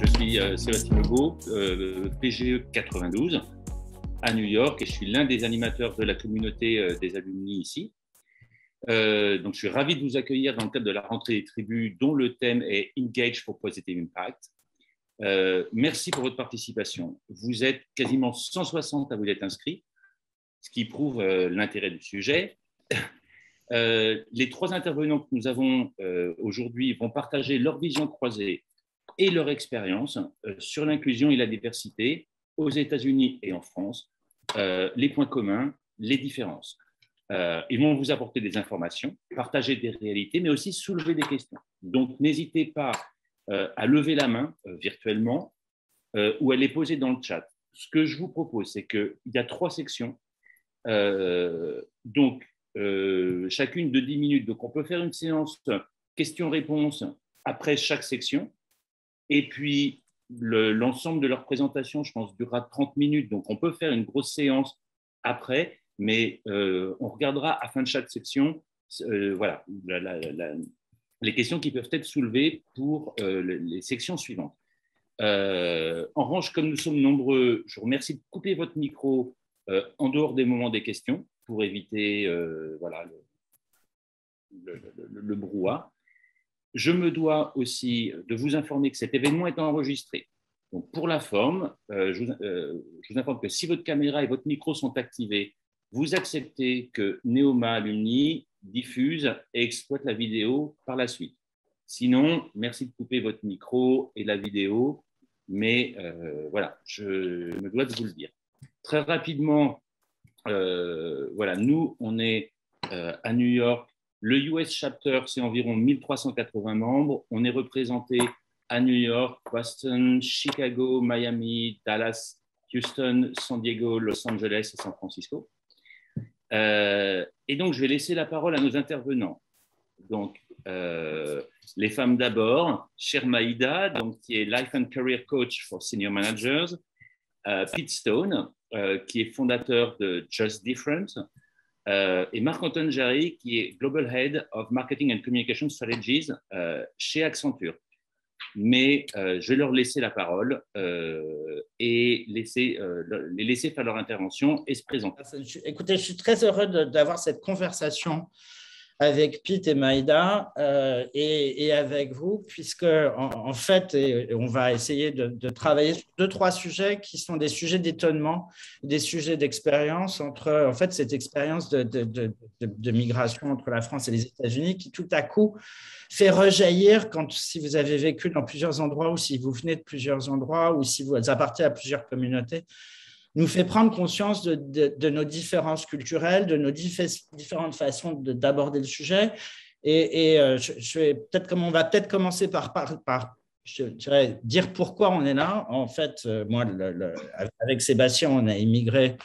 Je suis Sébastien Legault, PGE 92 à New York, et je suis l'un des animateurs de la communauté des alumni ici. Donc, je suis ravi de vous accueillir dans le cadre de la rentrée des tribus, dont le thème est Engage for Positive Impact. Merci pour votre participation. Vous êtes quasiment 160 à vous être inscrits, ce qui prouve l'intérêt du sujet. Les trois intervenants que nous avons aujourd'hui vont partager leur vision croisée et leur expérience sur l'inclusion et la diversité aux États-Unis et en France, les points communs, les différences. Ils vont vous apporter des informations, partager des réalités, mais aussi soulever des questions. Donc, n'hésitez pas à lever la main virtuellement ou à les poser dans le chat. Ce que je vous propose, c'est qu'il y a 3 sections. Chacune de 10 minutes. Donc, on peut faire une séance questions-réponses après chaque section. Et puis, l'ensemble de leur présentation, je pense, durera 30 minutes. Donc, on peut faire une grosse séance après, mais on regardera à la fin de chaque section voilà, les questions qui peuvent être soulevées pour les sections suivantes. En revanche, comme nous sommes nombreux, je vous remercie de couper votre micro en dehors des moments des questions pour éviter voilà, le brouhaha. Je me dois aussi de vous informer que cet événement est enregistré. Donc, pour la forme, je vous informe que si votre caméra et votre micro sont activés, vous acceptez que Neoma Alumni diffuse et exploite la vidéo par la suite. Sinon, merci de couper votre micro et la vidéo, mais voilà, je me dois de vous le dire. Très rapidement, voilà, nous, on est à New York. Le US Chapter, c'est environ 1380 membres. On est représenté à New York, Boston, Chicago, Miami, Dallas, Houston, San Diego, Los Angeles et San Francisco. Et donc, je vais laisser la parole à nos intervenants. Donc, les femmes d'abord, chère Maïda, donc, qui est Life and Career Coach for Senior Managers, Pete Stone, qui est fondateur de Just Different, et Marc-Antoine Jarry, qui est Global Head of Marketing and Communication Strategies chez Accenture. Mais je vais leur laisser la parole et les laisser faire leur intervention et se présenter. Écoutez, je suis très heureux d'avoir cette conversation avec Pete et Maïda et avec vous, puisque en fait, on va essayer de travailler sur 2-3 sujets qui sont des sujets d'étonnement, des sujets d'expérience entre, en fait, cette expérience de migration entre la France et les États-Unis qui tout à coup fait rejaillir si vous avez vécu dans plusieurs endroits ou si vous venez de plusieurs endroits ou si vous appartenez à plusieurs communautés, nous fait prendre conscience de nos différences culturelles, de nos différentes façons d'aborder le sujet. Et on va peut-être commencer par je dirais, dire pourquoi on est là. En fait, moi, avec Sébastien, on a immigré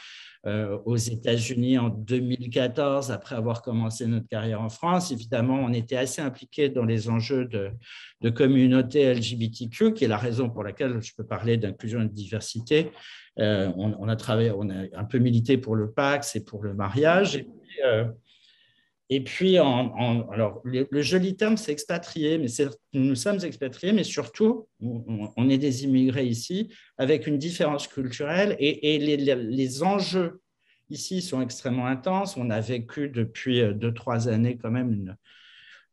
aux États-Unis en 2014, après avoir commencé notre carrière en France. Évidemment, on était assez impliqués dans les enjeux de communauté LGBTQ, qui est la raison pour laquelle je peux parler d'inclusion et de diversité. On a un peu milité pour le Pacs et pour le mariage. Et puis alors, le joli terme, c'est expatrié, mais nous sommes expatriés, mais surtout, on est des immigrés ici, avec une différence culturelle, et les enjeux ici sont extrêmement intenses. On a vécu depuis 2-3 années quand même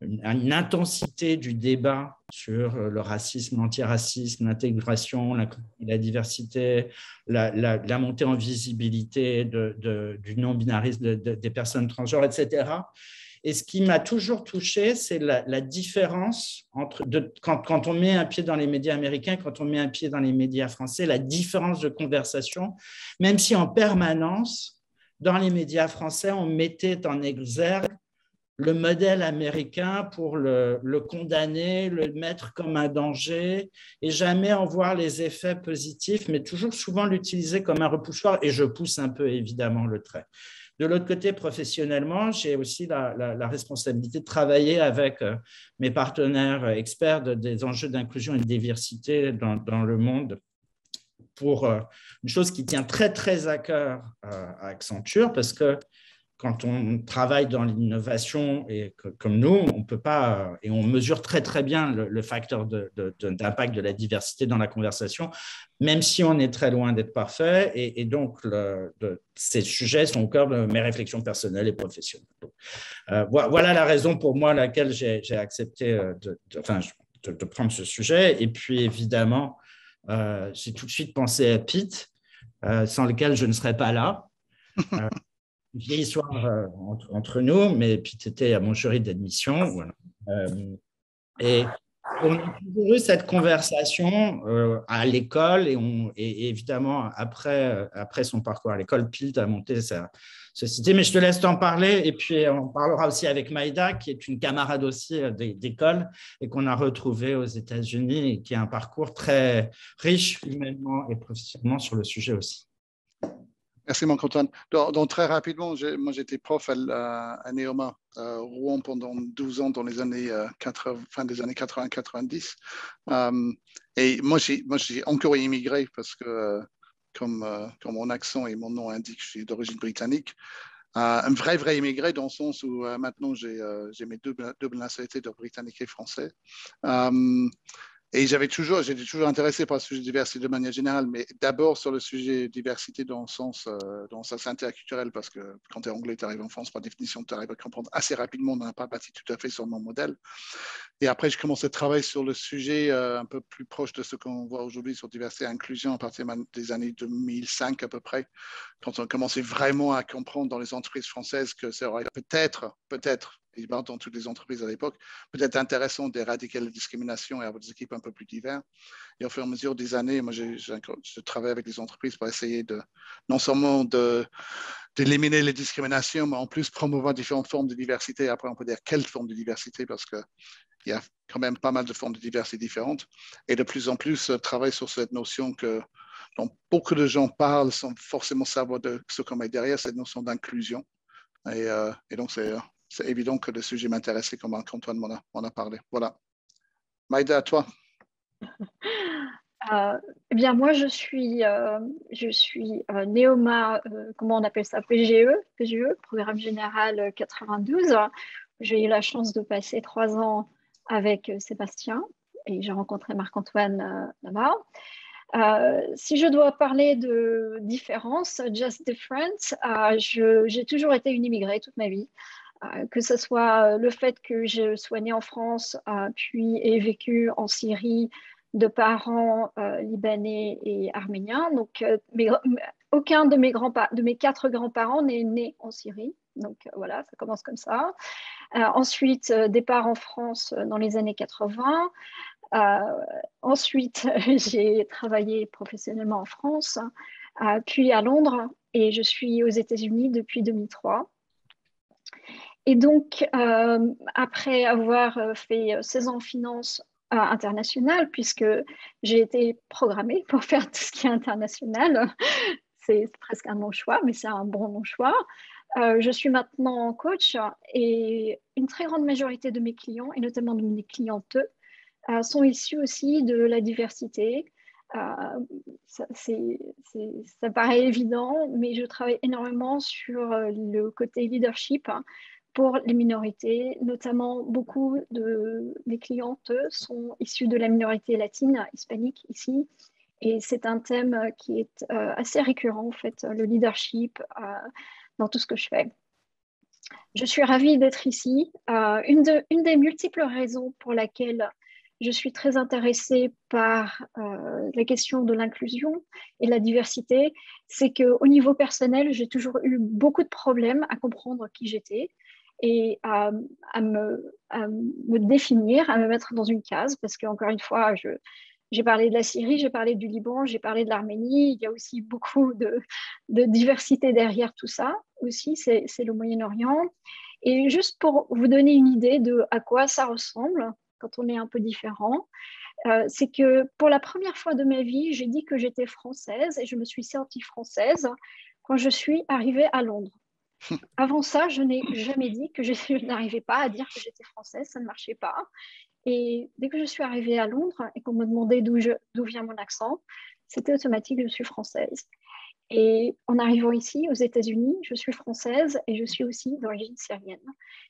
une intensité du débat sur le racisme, l'antiracisme, l'intégration, la diversité, la montée en visibilité du non-binarisme des personnes transgenres, etc. Et ce qui m'a toujours touché, c'est la différence quand on met un pied dans les médias américains, quand on met un pied dans les médias français, la différence de conversation, même si en permanence, dans les médias français, on mettait en exergue le modèle américain pour le condamner, le mettre comme un danger et jamais en voir les effets positifs, mais toujours souvent l'utiliser comme un repoussoir, et je pousse un peu évidemment le trait. De l'autre côté, professionnellement, j'ai aussi la responsabilité de travailler avec mes partenaires experts des enjeux d'inclusion et de diversité dans le monde pour une chose qui tient très, très à cœur à Accenture, parce que quand on travaille dans l'innovation et comme nous, on peut pas, et on mesure très très bien le facteur d'impact de la diversité dans la conversation, même si on est très loin d'être parfait. Et donc, ces sujets sont au cœur de mes réflexions personnelles et professionnelles. Voilà la raison pour moi laquelle j'ai accepté de prendre ce sujet. Et puis, évidemment, j'ai tout de suite pensé à Pete, sans lequel je ne serais pas là. Une vieille histoire entre nous, mais Pete était à mon jury d'admission. Voilà. Et on a toujours eu cette conversation à l'école et évidemment, après son parcours à l'école, Pete a monté sa société. Mais je te laisse t'en parler et puis on parlera aussi avec Maïda, qui est une camarade aussi d'école et qu'on a retrouvée aux États-Unis et qui a un parcours très riche humainement et professionnellement sur le sujet aussi. Merci, Marc-Antoine. Donc, très rapidement, moi, j'étais prof à Neoma, Rouen, pendant 12 ans dans les années fin des années 80-90. Et moi, j'ai encore immigré parce que, comme mon accent et mon nom indiquent, je suis d'origine britannique. Un vrai immigré dans le sens où maintenant, j'ai mes double nationalités de britannique et français. Et j'étais toujours intéressé par le sujet de diversité de manière générale, mais d'abord sur le sujet de diversité dans le sens interculturel, parce que quand tu es anglais, tu arrives en France, par définition, tu arrives à comprendre assez rapidement, on n'a pas bâti tout à fait sur mon modèle. Et après, je commençais à travailler sur le sujet un peu plus proche de ce qu'on voit aujourd'hui sur diversité et inclusion à partir des années 2005 à peu près, quand on commençait vraiment à comprendre dans les entreprises françaises que ça aurait peut-être, et dans toutes les entreprises à l'époque, peut-être intéressant d'éradiquer la discrimination et avoir des équipes un peu plus diverses. Et au fur et à mesure des années, moi, je travaille avec les entreprises pour essayer non seulement d'éliminer les discriminations, mais en plus promouvoir différentes formes de diversité. Après, on peut dire quelle forme de diversité, parce qu'il y a quand même pas mal de formes de diversité différentes. Et de plus en plus, travailler sur cette notion dont beaucoup de gens parlent sans forcément savoir de ce qu'on met derrière, cette notion d'inclusion. Et donc, c'est évident que le sujet m'intéressait, comme Antoine m'en a parlé. Voilà. Maïda, à toi. Eh bien, moi, je suis Neoma, comment on appelle ça, PGE, Programme Général 92. J'ai eu la chance de passer 3 ans avec Sébastien et j'ai rencontré Marc-Antoine là-bas. Si je dois parler de différence, just different, j'ai toujours été une immigrée toute ma vie. Que ce soit le fait que je sois née en France, puis ai vécu en Syrie de parents libanais et arméniens. Donc, aucun de mes 4 grands-parents n'est né en Syrie. Donc, voilà, ça commence comme ça. Ensuite, départ en France dans les années 80. Ensuite, j'ai travaillé professionnellement en France, puis à Londres, et je suis aux États-Unis depuis 2003. Et donc, après avoir fait 16 ans en finance internationale, puisque j'ai été programmée pour faire tout ce qui est international, c'est presque un non-choix, mais c'est un bon non-choix. Je suis maintenant coach et une très grande majorité de mes clients, et notamment de mes clientes, sont issus aussi de la diversité. Ça paraît évident, mais je travaille énormément sur le côté leadership pour les minorités, notamment beaucoup de mes clientes sont issues de la minorité latine, hispanique ici, et c'est un thème qui est assez récurrent en fait, le leadership dans tout ce que je fais. Je suis ravie d'être ici. Une des multiples raisons pour laquelle je suis très intéressée par la question de l'inclusion et de la diversité, c'est qu'au niveau personnel, j'ai toujours eu beaucoup de problèmes à comprendre qui j'étais et à me définir, à me mettre dans une case, parce qu'encore une fois, j'ai parlé de la Syrie, j'ai parlé du Liban, j'ai parlé de l'Arménie, il y a aussi beaucoup de diversité derrière tout ça, aussi, c'est le Moyen-Orient. Et juste pour vous donner une idée de à quoi ça ressemble quand on est un peu différent, c'est que pour la première fois de ma vie, j'ai dit que j'étais française et je me suis sentie française quand je suis arrivée à Londres. Avant ça, je n'ai jamais dit que je n'arrivais pas à dire que j'étais française, ça ne marchait pas. Et dès que je suis arrivée à Londres et qu'on me demandait d'où vient mon accent, c'était automatique, je suis française. Et en arrivant ici, aux États-Unis, je suis française et je suis aussi d'origine syrienne.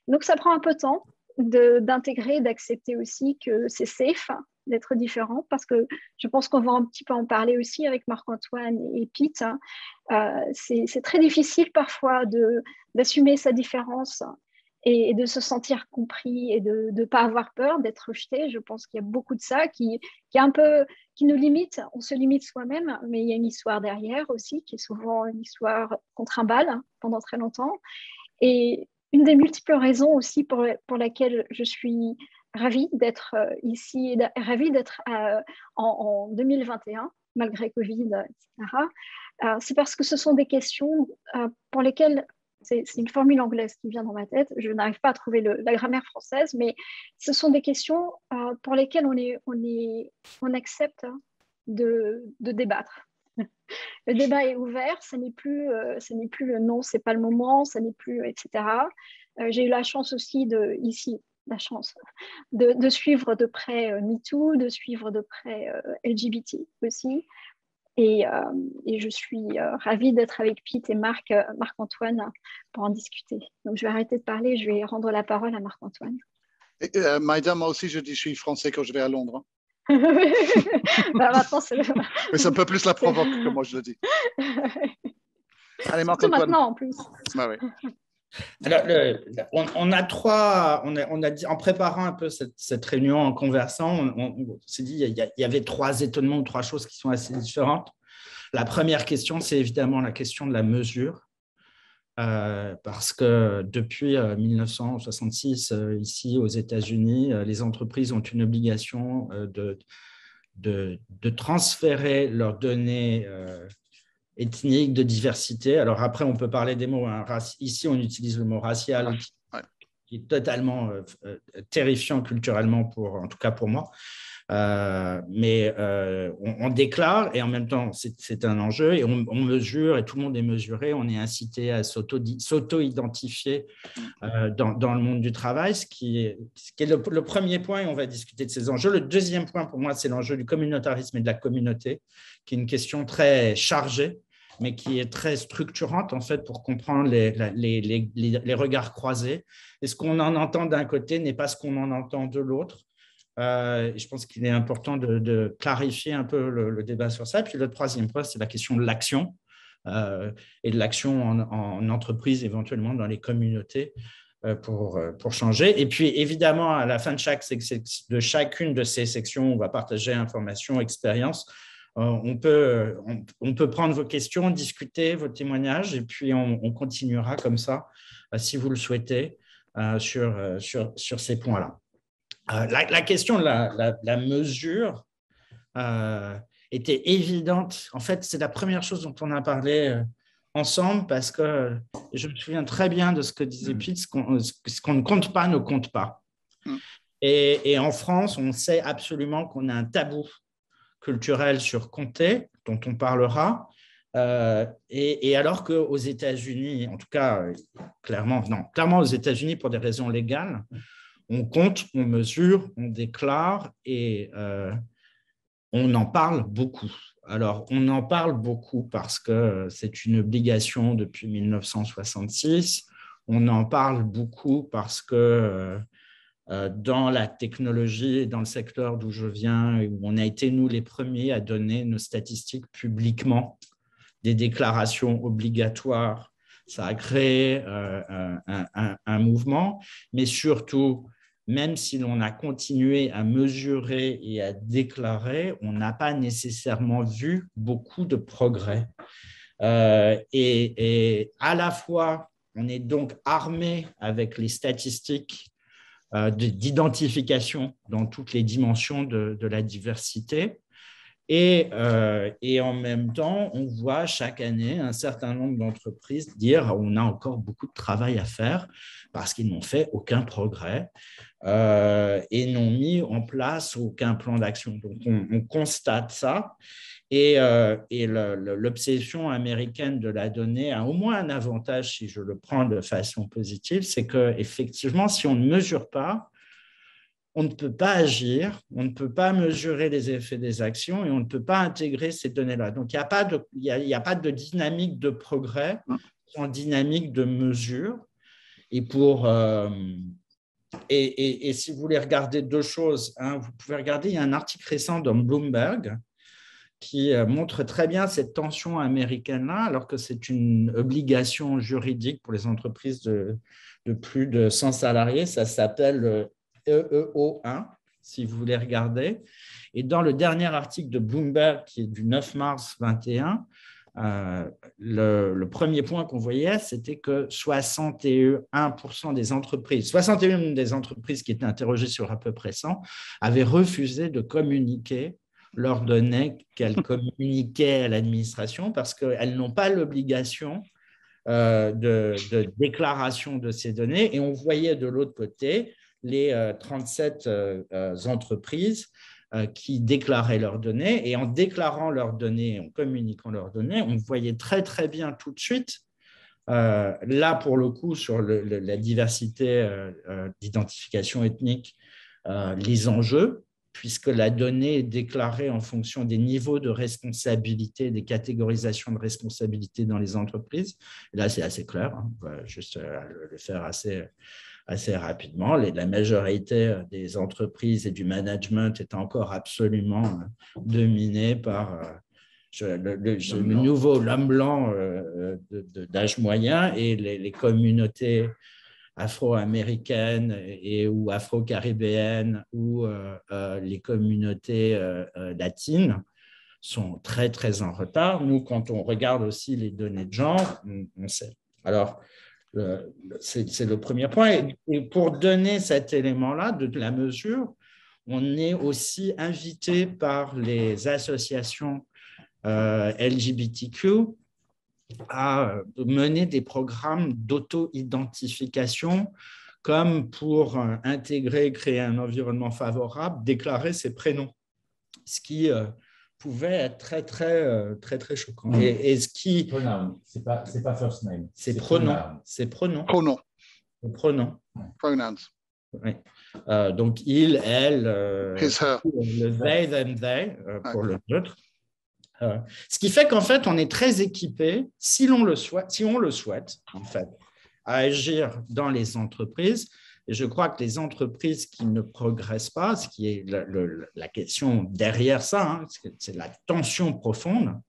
Donc, ça prend un peu de temps d'intégrer, d'accepter aussi que c'est safe d'être différent, parce que je pense qu'on va un petit peu en parler aussi avec Marc-Antoine et Pete. C'est très difficile parfois d'assumer sa différence et de se sentir compris et de ne pas avoir peur d'être rejeté. Je pense qu'il y a beaucoup de ça qui nous limite. On se limite soi-même, mais il y a une histoire derrière aussi, qui est souvent une histoire qu'on trimballe pendant très longtemps. Et une des multiples raisons aussi pour laquelle je suis ravie d'être ici, et ravie d'être en 2021, malgré Covid, etc., c'est parce que ce sont des questions pour lesquelles, c'est une formule anglaise qui vient dans ma tête, je n'arrive pas à trouver la grammaire française, mais ce sont des questions pour lesquelles on accepte de débattre. Le débat est ouvert, ce n'est plus le non, c'est pas le moment, ça n'est plus, etc. J'ai eu la chance aussi de suivre de près MeToo, de suivre de près LGBT aussi. Et je suis ravie d'être avec Pete et Marc-Antoine pour en discuter. Donc, je vais arrêter de parler, je vais rendre la parole à Marc-Antoine. Maïda, moi aussi, je dis je suis français quand je vais à Londres. Maintenant, mais c'est un peu plus la provoque que moi, je le dis. Allez, Surtout maintenant, en plus. Bah, oui. Alors, on a dit, en préparant un peu cette réunion, en conversant, on s'est dit il y avait 3 étonnements ou 3 choses qui sont assez différentes. La première question, c'est évidemment la question de la mesure, parce que depuis 1966, ici aux États-Unis, les entreprises ont une obligation de transférer leurs données ethnique, de diversité. Alors après, on peut parler des mots. Ici, on utilise le mot racial, qui est totalement terrifiant culturellement, en tout cas pour moi. Mais on déclare, et en même temps, c'est un enjeu, et on mesure, et tout le monde est mesuré. On est incité à s'auto-identifier dans le monde du travail, ce qui est le premier point, et on va discuter de ces enjeux. Le deuxième point, pour moi, c'est l'enjeu du communautarisme et de la communauté, qui est une question très chargée, mais qui est très structurante, en fait, pour comprendre les regards croisés. Et ce qu'on en entend d'un côté n'est pas ce qu'on en entend de l'autre. Je pense qu'il est important de clarifier un peu le débat sur ça. Puis le troisième point, c'est la question de l'action et de l'action en entreprise, éventuellement dans les communautés, pour changer. Et puis, évidemment, à la fin de chacune de ces sections, on va partager informations, expériences. On peut prendre vos questions, discuter vos témoignages, et puis on continuera comme ça, si vous le souhaitez, sur ces points-là. La question de la mesure était évidente. En fait, c'est la première chose dont on a parlé ensemble, parce que je me souviens très bien de ce que disait Pete, ce qu'on ne compte pas ne compte pas. Et en France, on sait absolument qu'on a un tabou culturel sur compter, dont on parlera, et alors qu'aux États-Unis, en tout cas, clairement aux États-Unis, pour des raisons légales, on compte, on mesure, on déclare, et on en parle beaucoup. Alors, on en parle beaucoup parce que c'est une obligation depuis 1966. On en parle beaucoup parce que dans la technologie et dans le secteur d'où je viens, où on a été, nous, les premiers à donner nos statistiques publiquement, des déclarations obligatoires. Ça a créé un mouvement, mais surtout, même si l'on a continué à mesurer et à déclarer, on n'a pas nécessairement vu beaucoup de progrès. Et à la fois, on est donc armé avec les statistiques d'identification dans toutes les dimensions de la diversité. Et en même temps, on voit chaque année un certain nombre d'entreprises dire on a encore beaucoup de travail à faire parce qu'ils n'ont fait aucun progrès et n'ont mis en place aucun plan d'action. Donc, on constate ça. Et l'obsession américaine de la donnée a au moins un avantage, si je le prends de façon positive, c'est qu'effectivement, si on ne mesure pas, on ne peut pas agir, on ne peut pas mesurer les effets des actions et on ne peut pas intégrer ces données-là. Donc, il n'y a pas de dynamique de progrès sans dynamique de mesure. Et si vous voulez regarder deux choses, hein, vous pouvez regarder, il y a un article récent dans Bloomberg qui montre très bien cette tension américaine-là, alors que c'est une obligation juridique pour les entreprises de plus de 100 salariés. Ça s'appelle EEO1, si vous voulez regarder. Et dans le dernier article de Bloomberg, qui est du 9 mars 2021, le premier point qu'on voyait, c'était que 61% des entreprises, 61 des entreprises qui étaient interrogées sur à peu près 100, avaient refusé de communiquer leurs données qu'elles communiquaient à l'administration parce qu'elles n'ont pas l'obligation de déclaration de ces données. Et on voyait de l'autre côté les 37 entreprises qui déclaraient leurs données. Et en déclarant leurs données, en communiquant leurs données, on voyait très, très bien tout de suite, là pour le coup, sur la diversité d'identification ethnique, les enjeux, puisque la donnée est déclarée en fonction des niveaux de responsabilité, des catégorisations de responsabilité dans les entreprises. Et là, c'est assez clair, hein. On va juste le faire assez rapidement. La majorité des entreprises et du management est encore absolument dominée par le nouveau l'homme blanc d'âge moyen et les communautés afro-américaines ou afro-caribéennes ou les communautés latines sont très, très en retard. Nous, quand on regarde aussi les données de genre, on sait. Alors, c'est le premier point. Et pour donner cet élément-là de la mesure, on est aussi invité par les associations LGBTQ à mener des programmes d'auto-identification comme pour intégrer, créer un environnement favorable, déclarer ses prénoms, ce qui pouvait être très, très, très, très choquant. Et ce qui… Pronoun, c'est pas first name. C'est pronom. C'est pronom. Pronom. Pronom. Pronouns. Oui. Donc, il, elle, His, her. le they, them, they, pour le neutre. Ce qui fait qu'en fait, on est très équipé, si on le souhaite, en fait, à agir dans les entreprises. Et je crois que les entreprises qui ne progressent pas, ce qui est la question derrière ça, hein, c'est la tension profonde,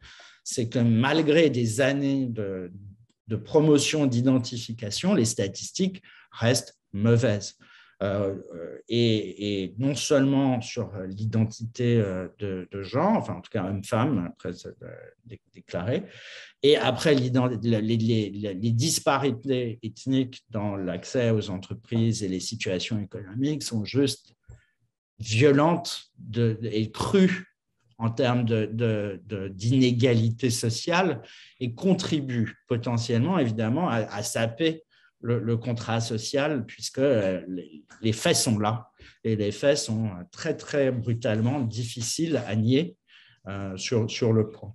c'est que malgré des années de promotion d'identification, les statistiques restent mauvaises. Et non seulement sur l'identité de genre, enfin en tout cas homme-femme, après déclaré, et après les disparités ethniques dans l'accès aux entreprises et les situations économiques sont juste violentes et crues en termes d'inégalité sociale et contribuent potentiellement évidemment à saper le contrat social, puisque les faits sont là et les faits sont très, très brutalement difficiles à nier sur le point.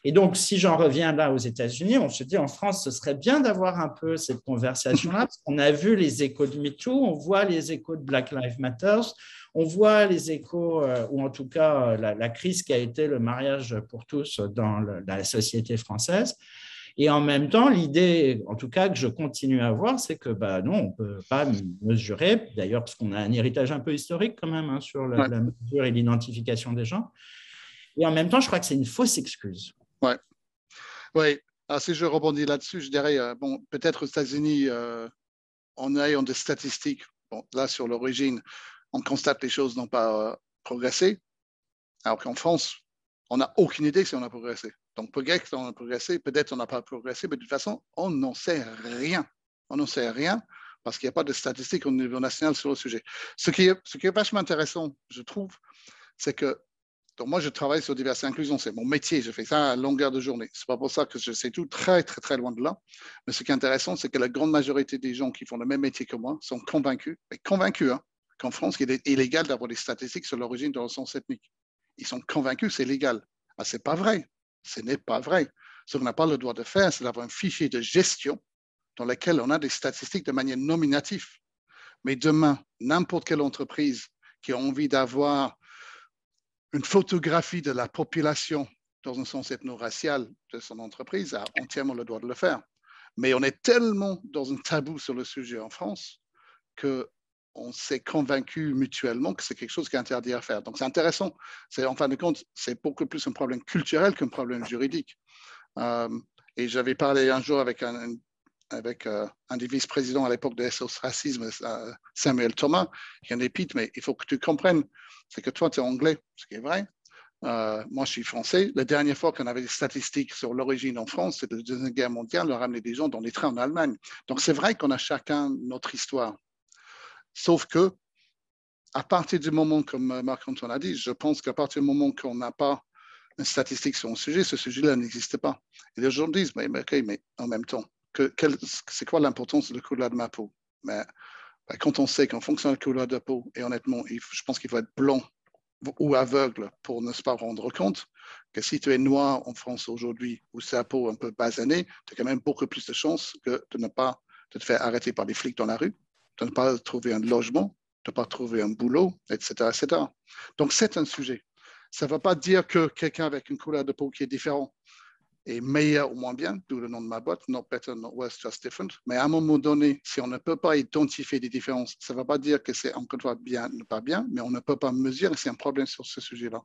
Et donc, si j'en reviens là aux États-Unis, on se dit en France, ce serait bien d'avoir un peu cette conversation-là, parce qu'on a vu les échos de MeToo, on voit les échos de Black Lives Matter, on voit les échos, ou en tout cas la crise qui a été le mariage pour tous dans la société française. Et en même temps, l'idée, en tout cas, que je continue à avoir, c'est que non, on ne peut pas mesurer, d'ailleurs, parce qu'on a un héritage un peu historique quand même hein, sur la mesure et l'identification des gens. Et en même temps, je crois que c'est une fausse excuse. Oui. Alors, si je rebondis là-dessus, je dirais, peut-être aux États-Unis, en ayant des statistiques, là, sur l'origine, on constate que les choses n'ont pas progressé, alors qu'en France, on n'a aucune idée si on a progressé. Donc, peut-être on a progressé, peut-être on n'a pas progressé, mais de toute façon, on n'en sait rien. On n'en sait rien parce qu'il n'y a pas de statistiques au niveau national sur le sujet. Ce qui est vachement intéressant, je trouve, c'est que donc moi, je travaille sur diversité et inclusion, c'est mon métier, je fais ça à longueur de journée. Ce n'est pas pour ça que je sais tout, très, très, très loin de là. Mais ce qui est intéressant, c'est que la grande majorité des gens qui font le même métier que moi sont convaincus, hein, qu'en France, il est illégal d'avoir des statistiques sur l'origine de l'essence ethnique. Ils sont convaincus que c'est légal. Ah, ce n'est pas vrai. Ce n'est pas vrai. Ce qu'on n'a pas le droit de faire, c'est d'avoir un fichier de gestion dans lequel on a des statistiques de manière nominative. Mais demain, n'importe quelle entreprise qui a envie d'avoir une photographie de la population dans un sens ethno-racial de son entreprise a entièrement le droit de le faire. Mais on est tellement dans un tabou sur le sujet en France qu'on s'est convaincu mutuellement que c'est quelque chose qui est interdit à faire. Donc c'est intéressant. En fin de compte, c'est beaucoup plus un problème culturel qu'un problème juridique. Et j'avais parlé un jour avec un des vice-présidents à l'époque de SOS Racisme, Samuel Thomas, qui en épite, mais il faut que tu comprennes, c'est que toi, tu es anglais, ce qui est vrai. Moi, je suis français. La dernière fois qu'on avait des statistiques sur l'origine en France, c'était la Deuxième Guerre mondiale, on ramenait des gens dans les trains en Allemagne. Donc, c'est vrai qu'on a chacun notre histoire. Sauf que, à partir du moment, comme Marc-Antoine a dit, je pense qu'à partir du moment qu'on n'a pas une statistique sur un sujet, ce sujet-là n'existe pas. Et les gens disent, mais en même temps, c'est quoi l'importance de la couleur de ma peau? Mais quand on sait qu'en fonction de la couleur de peau, et honnêtement, je pense qu'il faut être blanc ou aveugle pour ne pas rendre compte que si tu es noir en France aujourd'hui ou sa peau un peu basanée, tu as quand même beaucoup plus de chances que de ne pas te faire arrêter par les flics dans la rue, de ne pas trouver un logement, de ne pas trouver un boulot, etc., etc. Donc, c'est un sujet. Ça ne veut pas dire que quelqu'un avec une couleur de peau qui est différente est meilleur ou moins bien, d'où le nom de ma boîte, not better, not worse, just different. Mais à un moment donné, si on ne peut pas identifier des différences, ça ne va pas dire que c'est encore une fois bien ou pas bien, mais on ne peut pas mesurer, c'est un problème sur ce sujet-là.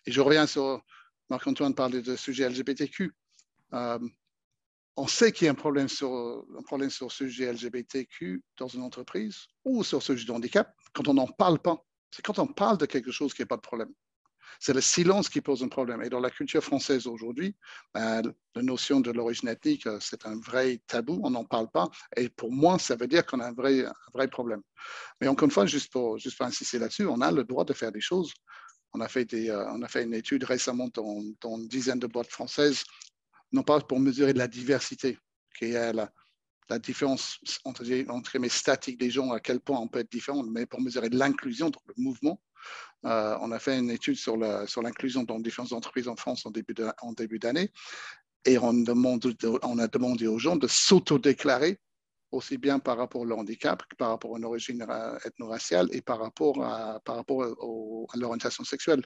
Et je reviens sur, Marc-Antoine parlait de sujet LGBTQ. On sait qu'il y a un problème sur le sujet LGBTQ dans une entreprise ou sur le sujet du handicap quand on n'en parle pas. C'est quand on parle de quelque chose qu'il n'y a pas de problème. C'est le silence qui pose un problème. Et dans la culture française aujourd'hui, la notion de l'origine ethnique, c'est un vrai tabou, on n'en parle pas. Et pour moi, ça veut dire qu'on a un vrai problème. Mais encore une fois, juste pour insister là-dessus, on a le droit de faire des choses. On a fait une étude récemment dans une dizaine de boîtes françaises, non pas pour mesurer la diversité, qui est la différence entre les statiques des gens, à quel point on peut être différent, mais pour mesurer l'inclusion dans le mouvement. On a fait une étude sur l'inclusion dans différentes entreprises en France en début d'année et on a demandé aux gens de s'autodéclarer aussi bien par rapport au handicap que par rapport à une origine ethno-raciale et par rapport à l'orientation sexuelle.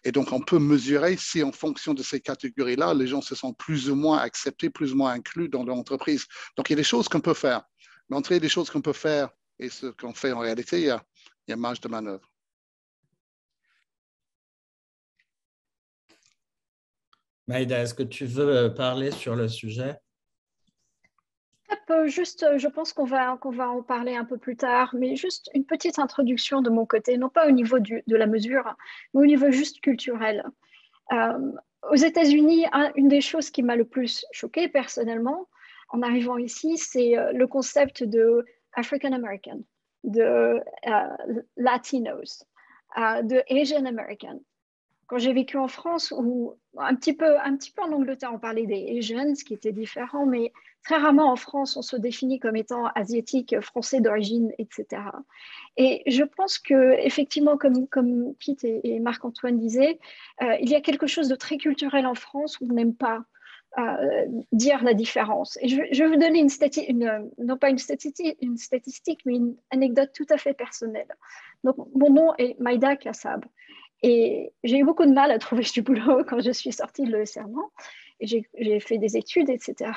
Et donc, on peut mesurer si en fonction de ces catégories-là, les gens se sentent plus ou moins acceptés, plus ou moins inclus dans leur entreprise. Donc, il y a des choses qu'on peut faire. Mais entre les choses qu'on peut faire et ce qu'on fait en réalité, il y a marge de manœuvre. Maïda, est-ce que tu veux parler sur le sujet? Juste, je pense qu'on va en parler un peu plus tard, mais juste une petite introduction de mon côté, non pas au niveau de la mesure, mais au niveau juste culturel. Aux États-Unis, une des choses qui m'a le plus choquée personnellement en arrivant ici, c'est le concept de African American, de Latinos, de Asian American. Quand j'ai vécu en France, ou un petit peu en Angleterre, on parlait des Asians, ce qui était différent, mais très rarement en France, on se définit comme étant asiatique, français d'origine, etc. Et je pense que effectivement, comme Pete et Marc-Antoine disaient, il y a quelque chose de très culturel en France où on n'aime pas dire la différence. Et je vais vous donner non pas une statistique, mais une anecdote tout à fait personnelle. Donc, mon nom est Maïda Kassab. Et j'ai eu beaucoup de mal à trouver du boulot quand je suis sortie de l'ESRM. Et j'ai fait des études, etc.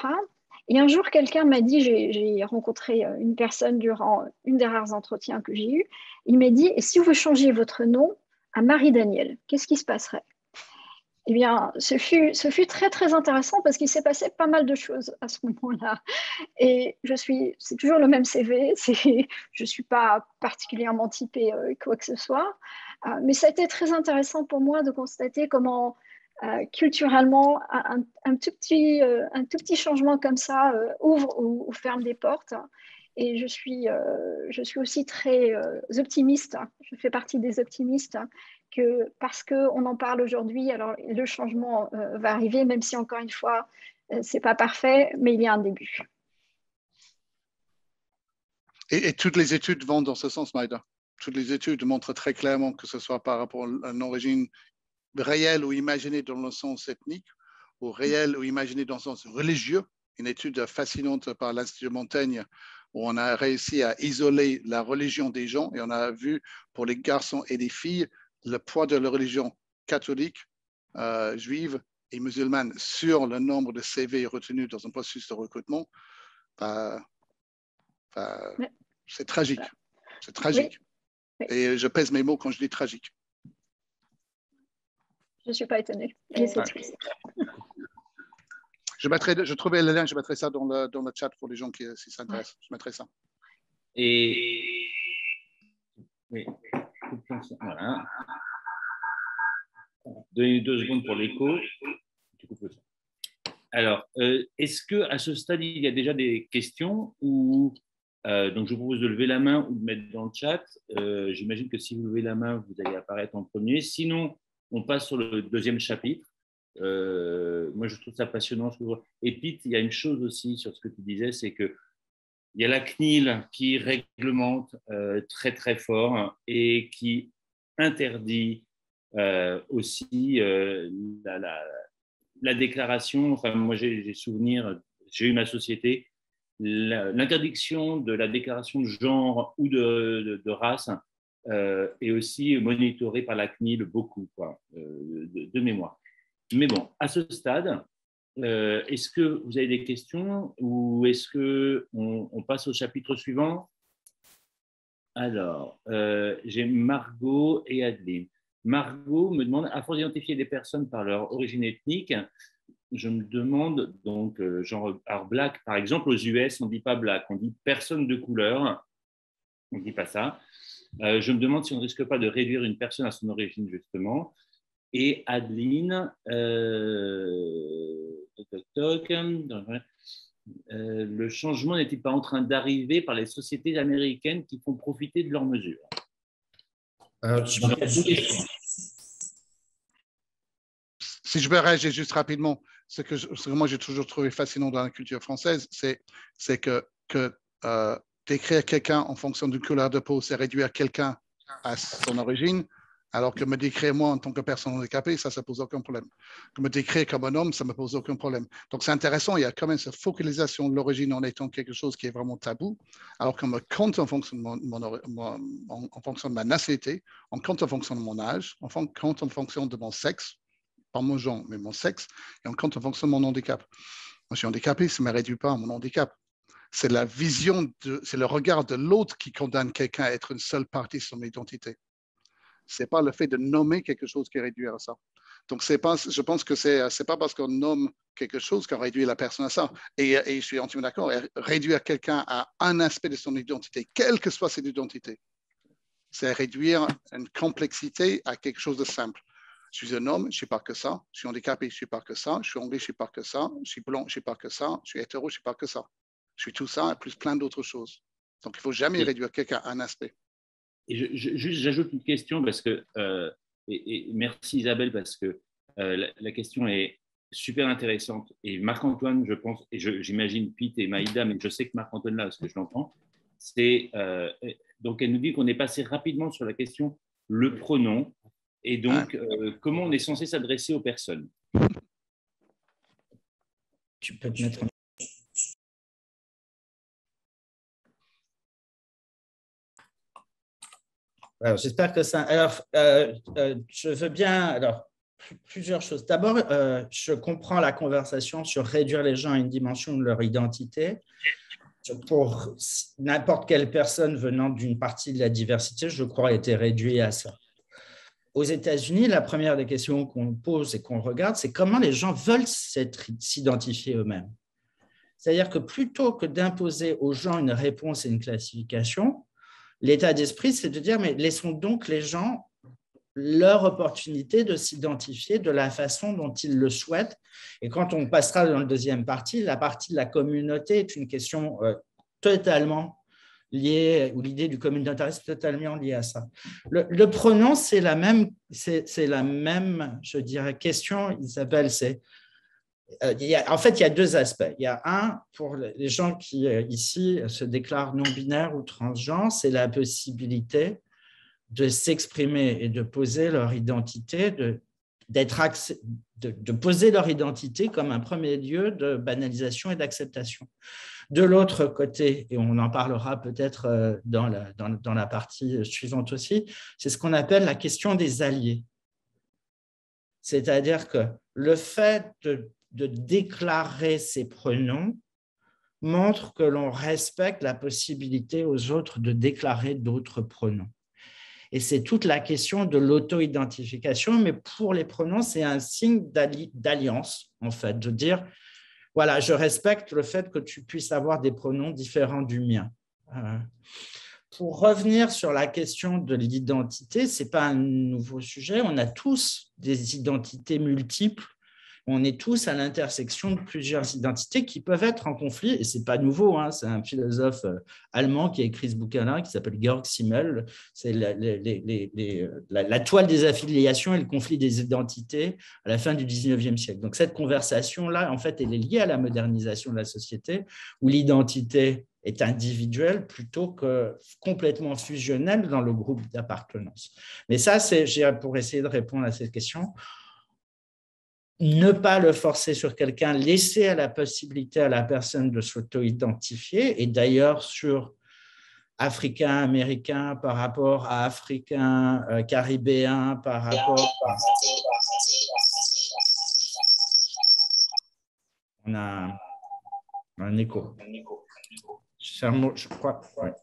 Et un jour, quelqu'un m'a dit, j'ai rencontré une personne durant une des rares entretiens que j'ai eus. Il m'a dit, et si vous changiez votre nom à Marie-Daniel, qu'est-ce qui se passerait? Eh bien, ce fut très, très intéressant parce qu'il s'est passé pas mal de choses à ce moment-là. Et c'est toujours le même CV, je ne suis pas particulièrement typée quoi que ce soit. Mais ça a été très intéressant pour moi de constater comment culturellement un tout petit changement comme ça ouvre ou ferme des portes. Et je suis aussi très optimiste. Je fais partie des optimistes que parce qu'on en parle aujourd'hui, alors le changement va arriver, même si encore une fois, c'est pas parfait, mais il y a un début. Et toutes les études vont dans ce sens, Maïda. Toutes les études montrent très clairement que ce soit par rapport à une origine réelle ou imaginée dans le sens ethnique, ou réelle ou imaginée dans le sens religieux. Une étude fascinante par l'Institut Montaigne où on a réussi à isoler la religion des gens et on a vu pour les garçons et les filles le poids de la religion catholique, juive et musulmane sur le nombre de CV retenus dans un processus de recrutement. C'est tragique. C'est tragique. Oui. Et je pèse mes mots quand je dis tragique. Je ne suis pas étonnée, mais c'est triste. Je trouvais le lien, je mettrai ça dans le chat pour les gens qui s'intéressent. Ouais. Je mettrai ça. Et oui. Voilà. Donnez 2 secondes pour l'écho. Alors, est-ce qu'à ce stade, il y a déjà des questions ou donc je vous propose de lever la main ou de mettre dans le chat. J'imagine que si vous levez la main, vous allez apparaître en premier. Sinon, on passe sur le 2e chapitre. Moi, je trouve ça passionnant. Et Pete, il y a une chose aussi sur ce que tu disais, c'est qu'il y a la CNIL qui réglemente très, très fort et qui interdit aussi la déclaration. Enfin, moi, j'ai souvenir, j'ai eu ma société, l'interdiction de la déclaration de genre ou de race est aussi monitorée par la CNIL beaucoup, quoi, de mémoire. Mais bon, à ce stade, est-ce que vous avez des questions ou est-ce qu'on passe au chapitre suivant? Alors, j'ai Margot et Adeline. Margot me demande, à force d'identifier des personnes par leur origine ethnique, je me demande, donc, genre, alors black, par exemple, aux US, on ne dit pas black, on dit personne de couleur, on ne dit pas ça. Je me demande si on ne risque pas de réduire une personne à son origine, justement. Et Adeline, le changement n'est-il pas en train d'arriver par les sociétés américaines qui font profiter de leurs mesures? Si je peux réagir juste rapidement, ce que moi j'ai toujours trouvé fascinant dans la culture française, c'est que décrire quelqu'un en fonction d'une couleur de peau, c'est réduire quelqu'un à son origine, alors que me décrire moi en tant que personne handicapée, ça ne pose aucun problème. Que me décrire comme un homme, ça ne me pose aucun problème. Donc c'est intéressant, il y a quand même cette focalisation de l'origine en étant quelque chose qui est vraiment tabou, alors qu'on me compte en fonction de en fonction de ma nationalité, on compte en fonction de mon âge, on compte en fonction de mon sexe, pas mon genre, mais mon sexe, et on compte en fonction de mon handicap. Moi, je suis handicapé, ça ne me réduit pas à mon handicap. C'est la vision, c'est le regard de l'autre qui condamne quelqu'un à être une seule partie de son identité. Ce n'est pas le fait de nommer quelque chose qui réduit à ça. Donc, je pense que ce n'est pas parce qu'on nomme quelque chose qu'on réduit la personne à ça. Et je suis entièrement d'accord, réduire quelqu'un à un aspect de son identité, quelle que soit cette identité, c'est réduire une complexité à quelque chose de simple. Je suis un homme, je ne suis pas que ça. Je suis handicapé, je ne suis pas que ça. Je suis anglais, je ne suis pas que ça. Je suis blanc, je ne suis pas que ça. Je suis hétéro, je ne suis pas que ça. Je suis tout ça et plus plein d'autres choses. Donc, il ne faut jamais réduire quelqu'un à un aspect. Et j'ajoute une question parce que, et merci Isabelle, parce que la question est super intéressante. Et Marc-Antoine, je pense, et j'imagine Pete et Maïda, mais je sais que Marc-Antoine là, parce que je l'entends, donc elle nous dit qu'on est passé rapidement sur la question le pronom. Et donc, comment on est censé s'adresser aux personnes? Tu peux te mettre. Alors, j'espère que ça. Alors, je veux bien. Alors, plusieurs choses. D'abord, je comprends la conversation sur réduire les gens à une dimension de leur identité. Pour n'importe quelle personne venant d'une partie de la diversité, je crois, a été réduit à ça. Aux États-Unis, la première des questions qu'on pose et qu'on regarde, c'est comment les gens veulent s'identifier eux-mêmes. C'est-à-dire que plutôt que d'imposer aux gens une réponse et une classification, l'état d'esprit, c'est de dire, mais laissons donc les gens leur opportunité de s'identifier de la façon dont ils le souhaitent. Et quand on passera dans le deuxième partie, la partie de la communauté est une question totalement liée, ou l'idée du communautarisme totalement liée à ça. Le pronom, c'est la même, je dirais, question, Isabelle, c'est en fait, il y a 2 aspects. Il y a un, pour les gens qui, ici, se déclarent non-binaires ou transgenres, c'est la possibilité de s'exprimer et de poser leur identité, de poser leur identité comme un premier lieu de banalisation et d'acceptation. De l'autre côté, et on en parlera peut-être dans la partie suivante aussi, c'est ce qu'on appelle la question des alliés. C'est-à-dire que le fait de déclarer ces pronoms montre que l'on respecte la possibilité aux autres de déclarer d'autres pronoms. Et c'est toute la question de l'auto-identification, mais pour les pronoms, c'est un signe d'alliance, en fait, de dire, voilà, je respecte le fait que tu puisses avoir des pronoms différents du mien. Pour revenir sur la question de l'identité, ce n'est pas un nouveau sujet, on a tous des identités multiples. On est tous à l'intersection de plusieurs identités qui peuvent être en conflit, et ce n'est pas nouveau, hein, c'est un philosophe allemand qui a écrit ce bouquin-là, qui s'appelle Georg Simmel, c'est la toile des affiliations et le conflit des identités à la fin du 19e siècle. Donc cette conversation-là, en fait, elle est liée à la modernisation de la société, où l'identité est individuelle plutôt que complètement fusionnelle dans le groupe d'appartenance. Mais ça, c'est pour essayer de répondre à cette question. Ne pas le forcer sur quelqu'un, laisser à la possibilité à la personne de s'auto-identifier. Et d'ailleurs, sur Africain, Américain par rapport à Africain, Caribéen par rapport à... On a un écho. C'est un mot, je crois. Ouais.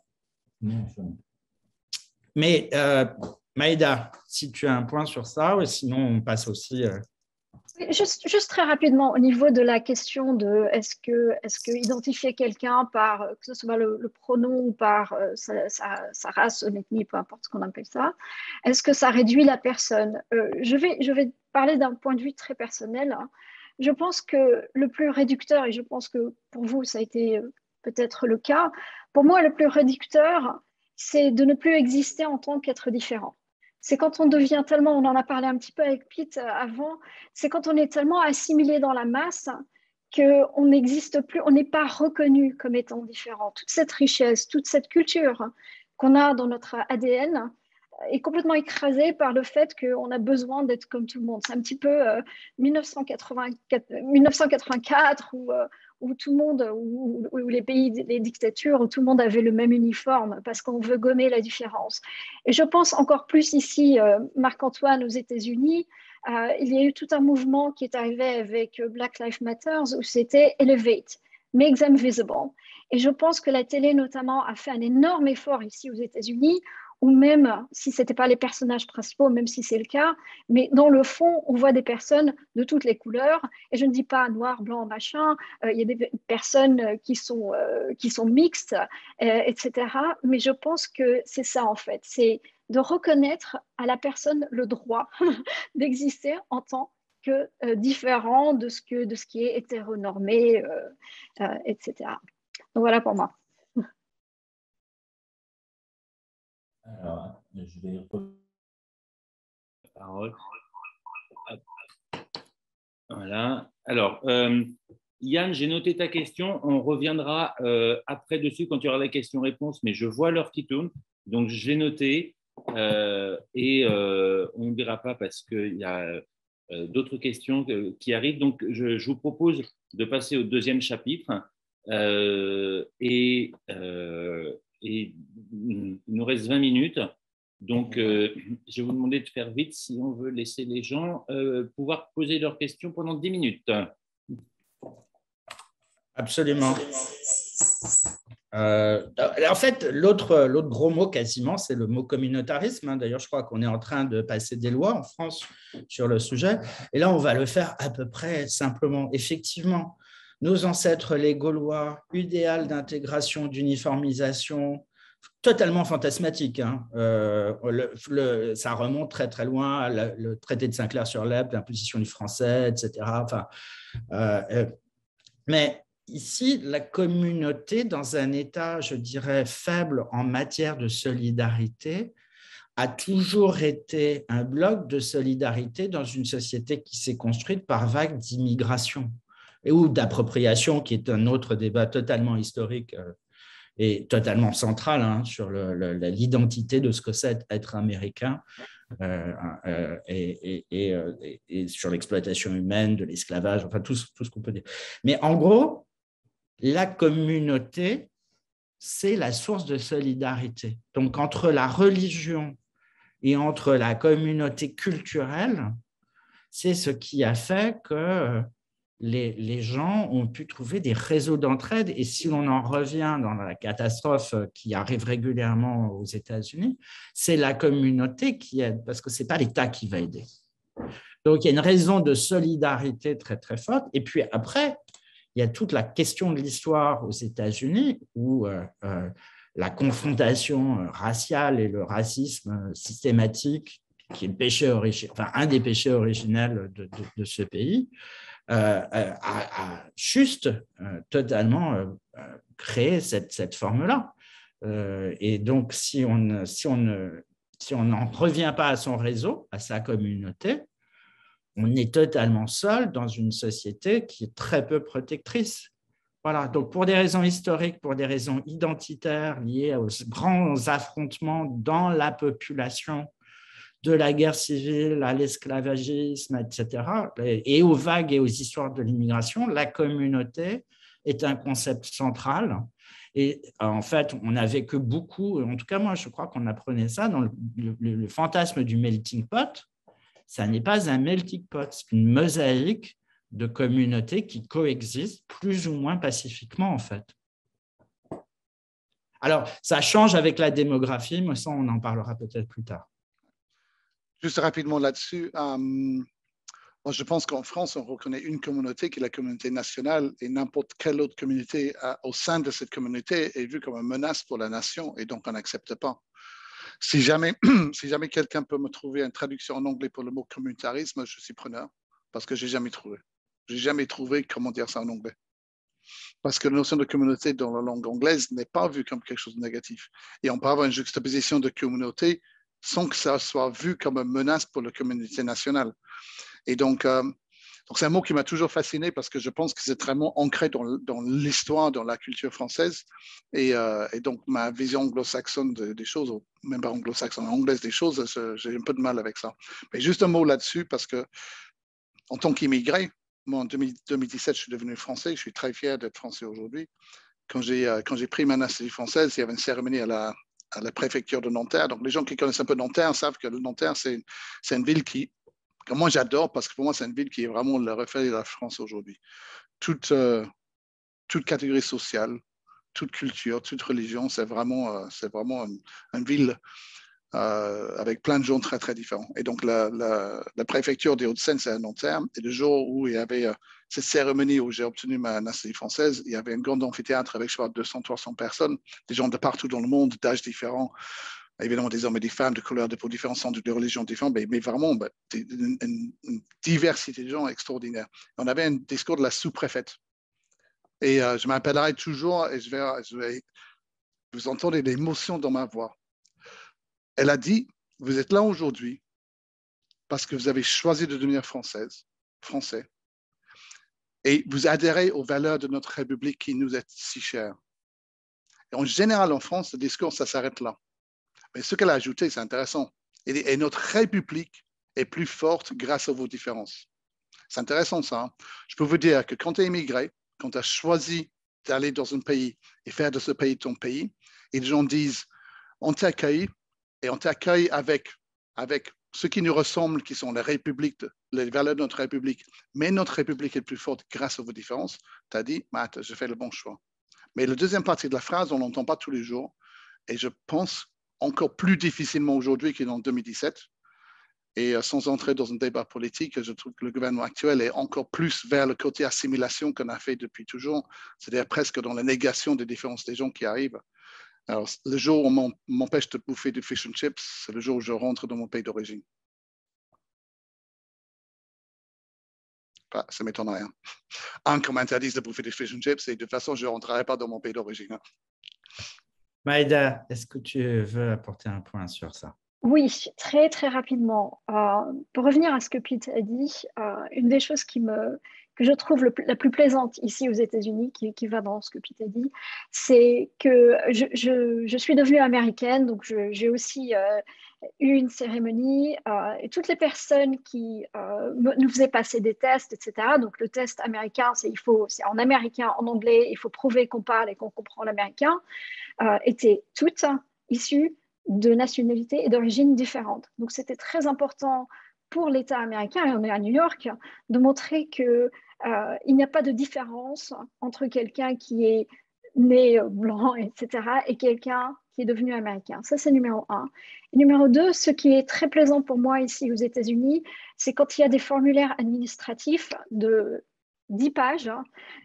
Mais Maïda, si tu as un point sur ça, ou sinon on passe aussi... Juste très rapidement, au niveau de la question de est-ce que identifier quelqu'un par, que ce soit le pronom ou par sa race, son ethnie, peu importe ce qu'on appelle ça, est-ce que ça réduit la personne? Je vais parler d'un point de vue très personnel, hein. Je pense que le plus réducteur, et je pense que pour vous, ça a été peut-être le cas, pour moi, le plus réducteur, c'est de ne plus exister en tant qu'être différent. C'est quand on devient tellement, on en a parlé un petit peu avec Pete avant, c'est quand on est tellement assimilé dans la masse qu'on n'existe plus, on n'est pas reconnu comme étant différent. Toute cette richesse, toute cette culture qu'on a dans notre ADN est complètement écrasée par le fait qu'on a besoin d'être comme tout le monde. C'est un petit peu 1984 où tout le monde, où les pays, les dictatures, où tout le monde avait le même uniforme parce qu'on veut gommer la différence. Et je pense encore plus ici, Marc-Antoine, aux États-Unis, il y a eu tout un mouvement qui est arrivé avec Black Lives Matter où c'était Elevate, Make Them Visible. Et je pense que la télé, notamment, a fait un énorme effort ici aux États-Unis, ou même si ce n'était pas les personnages principaux, même si c'est le cas, mais dans le fond, on voit des personnes de toutes les couleurs, et je ne dis pas noir, blanc, machin, il y a des personnes qui sont mixtes, etc. Mais je pense que c'est ça en fait, c'est de reconnaître à la personne le droit d'exister en tant que différent de ce qui est hétéronormé, etc. Donc voilà pour moi. Alors, je vais reprendre la parole. Voilà. Alors, Yann, j'ai noté ta question. On reviendra après dessus quand il y aura la question-réponse, mais je vois l'heure qui tourne, donc j'ai noté et on ne verra pas parce qu'il y a d'autres questions qui arrivent. Donc, je vous propose de passer au deuxième chapitre et il nous reste 20 minutes. Donc, je vais vous demander de faire vite si on veut laisser les gens pouvoir poser leurs questions pendant 10 minutes. Absolument. En fait, l'autre gros mot quasiment, c'est le mot communautarisme, hein. D'ailleurs, je crois qu'on est en train de passer des lois en France sur le sujet. Et là, on va le faire à peu près simplement. Effectivement, nos ancêtres, les Gaulois, idéal d'intégration, d'uniformisation, totalement fantasmatique, hein. Ça remonte très très loin, le traité de Saint-Clair-sur-Lep, l'imposition du français, etc. Enfin, mais ici, la communauté, dans un état, je dirais, faible en matière de solidarité, a toujours été un bloc de solidarité dans une société qui s'est construite par vagues d'immigration ou d'appropriation, qui est un autre débat totalement historique et totalement central, hein, sur l'identité de ce que c'est être américain et sur l'exploitation humaine, de l'esclavage, enfin tout ce qu'on peut dire. Mais en gros, la communauté, c'est la source de solidarité. Donc, entre la religion et entre la communauté culturelle, c'est ce qui a fait que les gens ont pu trouver des réseaux d'entraide. Et si l'on en revient dans la catastrophe qui arrive régulièrement aux États-Unis, c'est la communauté qui aide, parce que ce n'est pas l'État qui va aider. Donc, il y a une raison de solidarité très, très forte. Et puis après, il y a toute la question de l'histoire aux États-Unis où la confrontation raciale et le racisme systématique, qui est le péché enfin, un des péchés originels de ce pays, a juste totalement créé cette forme-là. Et donc, si on n'en revient pas à son réseau, à sa communauté, on est totalement seul dans une société qui est très peu protectrice. Voilà, donc pour des raisons historiques, pour des raisons identitaires liées aux grands affrontements dans la population, de la guerre civile à l'esclavagisme, etc., et aux vagues et aux histoires de l'immigration, la communauté est un concept central. Et en fait, on n'avait que beaucoup, en tout cas moi je crois qu'on apprenait ça dans le fantasme du melting pot. Ça n'est pas un melting pot, c'est une mosaïque de communautés qui coexistent plus ou moins pacifiquement, en fait. Alors, ça change avec la démographie, mais ça, on en parlera peut-être plus tard. Juste rapidement là-dessus, moi, je pense qu'en France, on reconnaît une communauté qui est la communauté nationale et n'importe quelle autre communauté au sein de cette communauté est vue comme une menace pour la nation et donc on n'accepte pas. Si jamais quelqu'un peut me trouver une traduction en anglais pour le mot communautarisme, je suis preneur parce que je n'ai jamais trouvé. Je n'ai jamais trouvé comment dire ça en anglais. Parce que la notion de communauté dans la langue anglaise n'est pas vue comme quelque chose de négatif. Et on peut avoir une juxtaposition de communauté sans que ça soit vu comme une menace pour la communauté nationale. Et donc c'est un mot qui m'a toujours fasciné parce que je pense que c'est vraiment ancré dans l'histoire, dans la culture française. Et donc, ma vision anglo-saxonne des choses, ou même pas anglo-saxonne, anglaise des choses, j'ai un peu de mal avec ça. Mais juste un mot là-dessus parce que, en tant qu'immigré, moi, en 2017, je suis devenu français. Je suis très fier d'être français aujourd'hui. Quand j'ai pris ma nationalité française, il y avait une cérémonie à la préfecture de Nanterre. Donc, les gens qui connaissent un peu Nanterre savent que Nanterre, c'est une ville que moi j'adore parce que pour moi, c'est une ville qui est vraiment le reflet de la France aujourd'hui. Toute catégorie sociale, toute culture, toute religion, c'est vraiment une ville avec plein de gens très, très différents. Et donc, la préfecture des Hauts-de-Seine, c'est à Nanterre. Et le jour où il y avait cette cérémonie où j'ai obtenu ma nationalité française, il y avait un grand amphithéâtre avec, je crois, 200, 300 personnes, des gens de partout dans le monde, d'âges différents, évidemment des hommes et des femmes, de couleurs de peau différentes, de religions différentes, mais vraiment une diversité de gens extraordinaire. On avait un discours de la sous-préfète. Et je m'appellerai toujours, et vous entendez l'émotion dans ma voix. Elle a dit, vous êtes là aujourd'hui parce que vous avez choisi de devenir français, et vous adhérez aux valeurs de notre République qui nous est si chère. Et en général, en France, le discours, ça s'arrête là. Mais ce qu'elle a ajouté, c'est intéressant. Et notre République est plus forte grâce à vos différences. C'est intéressant ça. Hein? Je peux vous dire que quand tu es immigré, quand tu as choisi d'aller dans un pays et faire de ce pays ton pays, et les gens disent, on t'accueille et on t'accueille avec ce qui nous ressemble, qui sont les valeurs de notre République, mais notre République est plus forte grâce à vos différences, tu as dit, Matt, je fais le bon choix. Mais la deuxième partie de la phrase, on ne l'entend pas tous les jours, et je pense encore plus difficilement aujourd'hui qu'en 2017. Et sans entrer dans un débat politique, je trouve que le gouvernement actuel est encore plus vers le côté assimilation qu'on a fait depuis toujours, c'est-à-dire presque dans la négation des différences des gens qui arrivent. Alors, le jour où on m'empêche de bouffer du fish and chips, c'est le jour où je rentre dans mon pays d'origine. Ça ne m'étonne rien. Qu'on m'interdise de bouffer du fish and chips, et de toute façon, je ne rentrerai pas dans mon pays d'origine. Maïda, est-ce que tu veux apporter un point sur ça? Oui, très, très rapidement. Pour revenir à ce que Pete a dit, une des choses que je trouve la plus plaisante ici aux États-Unis, qui va dans ce que Pete a dit, c'est que je suis devenue américaine, donc j'ai aussi eu une cérémonie et toutes les personnes qui nous faisaient passer des tests, etc. Donc le test américain, c'est en américain, en anglais, il faut prouver qu'on parle et qu'on comprend l'américain, étaient toutes issues de nationalités et d'origines différentes. Donc c'était très important pour l'État américain, et on est à New York, de montrer qu'il n'y a pas de différence entre quelqu'un qui est né blanc, etc., et quelqu'un qui est devenu américain. Ça, c'est numéro 1. Et numéro 2, ce qui est très plaisant pour moi ici aux États-Unis, c'est quand il y a des formulaires administratifs de 10 pages,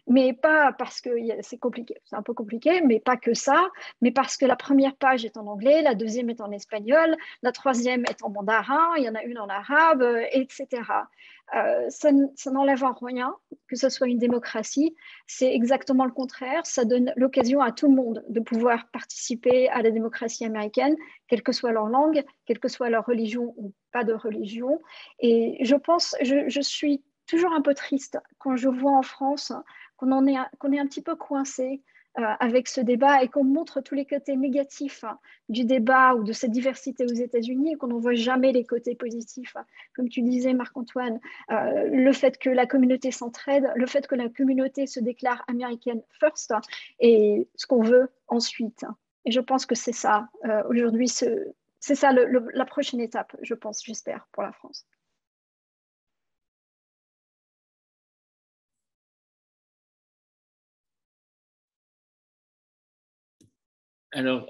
mais pas parce que c'est compliqué, c'est un peu compliqué, mais pas que ça, mais parce que la première page est en anglais, la deuxième est en espagnol, la troisième est en mandarin, il y en a une en arabe, etc. Ça n'enlève en rien que ce soit une démocratie, c'est exactement le contraire, ça donne l'occasion à tout le monde de pouvoir participer à la démocratie américaine, quelle que soit leur langue, quelle que soit leur religion ou pas de religion. Et je pense, je suis toujours un peu triste quand je vois en France qu'on est un petit peu coincé avec ce débat et qu'on montre tous les côtés négatifs du débat ou de cette diversité aux États-Unis et qu'on n'en voit jamais les côtés positifs. Comme tu disais, Marc-Antoine, le fait que la communauté s'entraide, le fait que la communauté se déclare américaine first et ce qu'on veut ensuite. Et je pense que c'est ça, aujourd'hui, c'est ça la prochaine étape, je pense, j'espère, pour la France. Alors,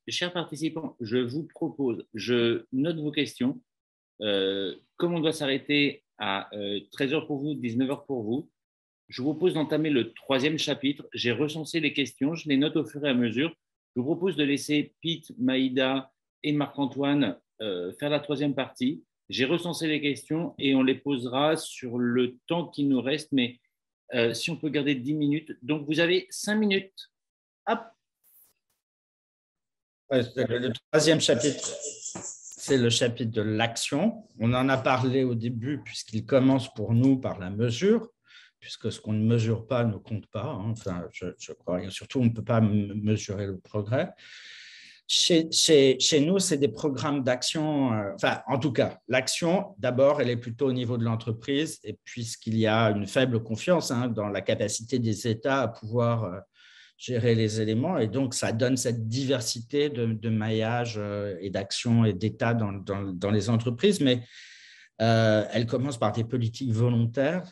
chers participants, je vous propose, je note vos questions. Comme on doit s'arrêter à 13 h pour vous, 19 h pour vous, je vous propose d'entamer le 3e chapitre. J'ai recensé les questions, je les note au fur et à mesure. Je vous propose de laisser Pete, Maïda et Marc-Antoine faire la 3e partie. J'ai recensé les questions et on les posera sur le temps qui nous reste, mais si on peut garder 10 minutes. Donc, vous avez 5 minutes. Hop. Le 3e chapitre, c'est le chapitre de l'action. On en a parlé au début puisqu'il commence pour nous par la mesure, puisque ce qu'on ne mesure pas ne compte pas. Enfin, je crois. Et surtout, on ne peut pas mesurer le progrès. Chez nous, c'est des programmes d'action. Enfin, en tout cas, l'action, d'abord, elle est plutôt au niveau de l'entreprise, et puisqu'il y a une faible confiance dans la capacité des États à pouvoir gérer les éléments, et donc ça donne cette diversité de maillage et d'action et d'état dans les entreprises, mais elle commence par des politiques volontaires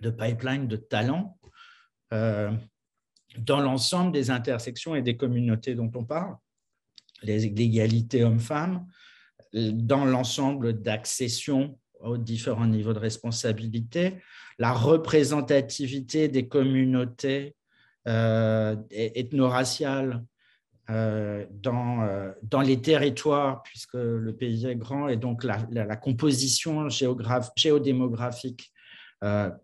de pipeline de talent dans l'ensemble des intersections et des communautés dont on parle, l'égalité hommes-femmes, dans l'ensemble d'accession aux différents niveaux de responsabilité, la représentativité des communautés ethno-raciales dans les territoires, puisque le pays est grand, et donc la composition géodémographique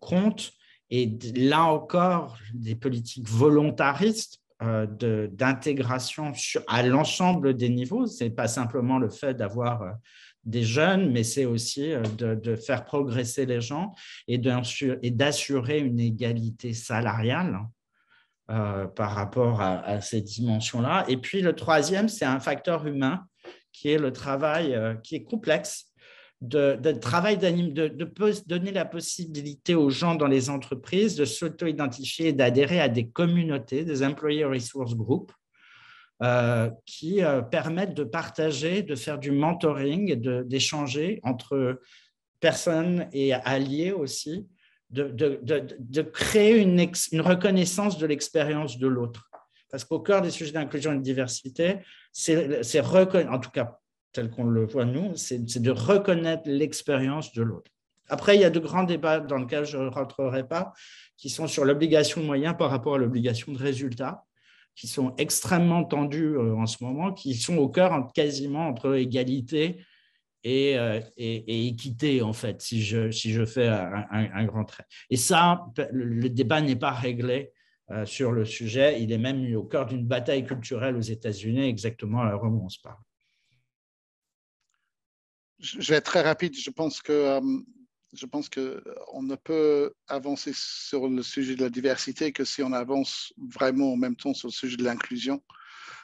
compte. Et là encore, des politiques volontaristes d'intégration à l'ensemble des niveaux. Ce n'est pas simplement le fait d'avoir des jeunes, mais c'est aussi de faire progresser les gens et d'assurer une égalité salariale par rapport à ces dimensions-là. Et puis le 3e, c'est un facteur humain qui est le travail qui est complexe, de donner la possibilité aux gens dans les entreprises de s'auto-identifier et d'adhérer à des communautés, des Employee Resource Groups, qui permettent de partager, de faire du mentoring, d'échanger entre personnes et alliés aussi, de créer une reconnaissance de l'expérience de l'autre. Parce qu'au cœur des sujets d'inclusion et de diversité, en tout cas tel qu'on le voit nous, c'est de reconnaître l'expérience de l'autre. Après, il y a de grands débats dans lesquels je ne rentrerai pas, qui sont sur l'obligation de moyens par rapport à l'obligation de résultats, qui sont extrêmement tendus en ce moment, qui sont au cœur quasiment entre égalité et équité, en fait, si je fais un grand trait. Et ça, le débat n'est pas réglé sur le sujet. Il est même mis au cœur d'une bataille culturelle aux États-Unis, exactement à l'heure où on se parle. Je vais être très rapide. Je pense qu'on ne peut avancer sur le sujet de la diversité que si on avance vraiment en même temps sur le sujet de l'inclusion.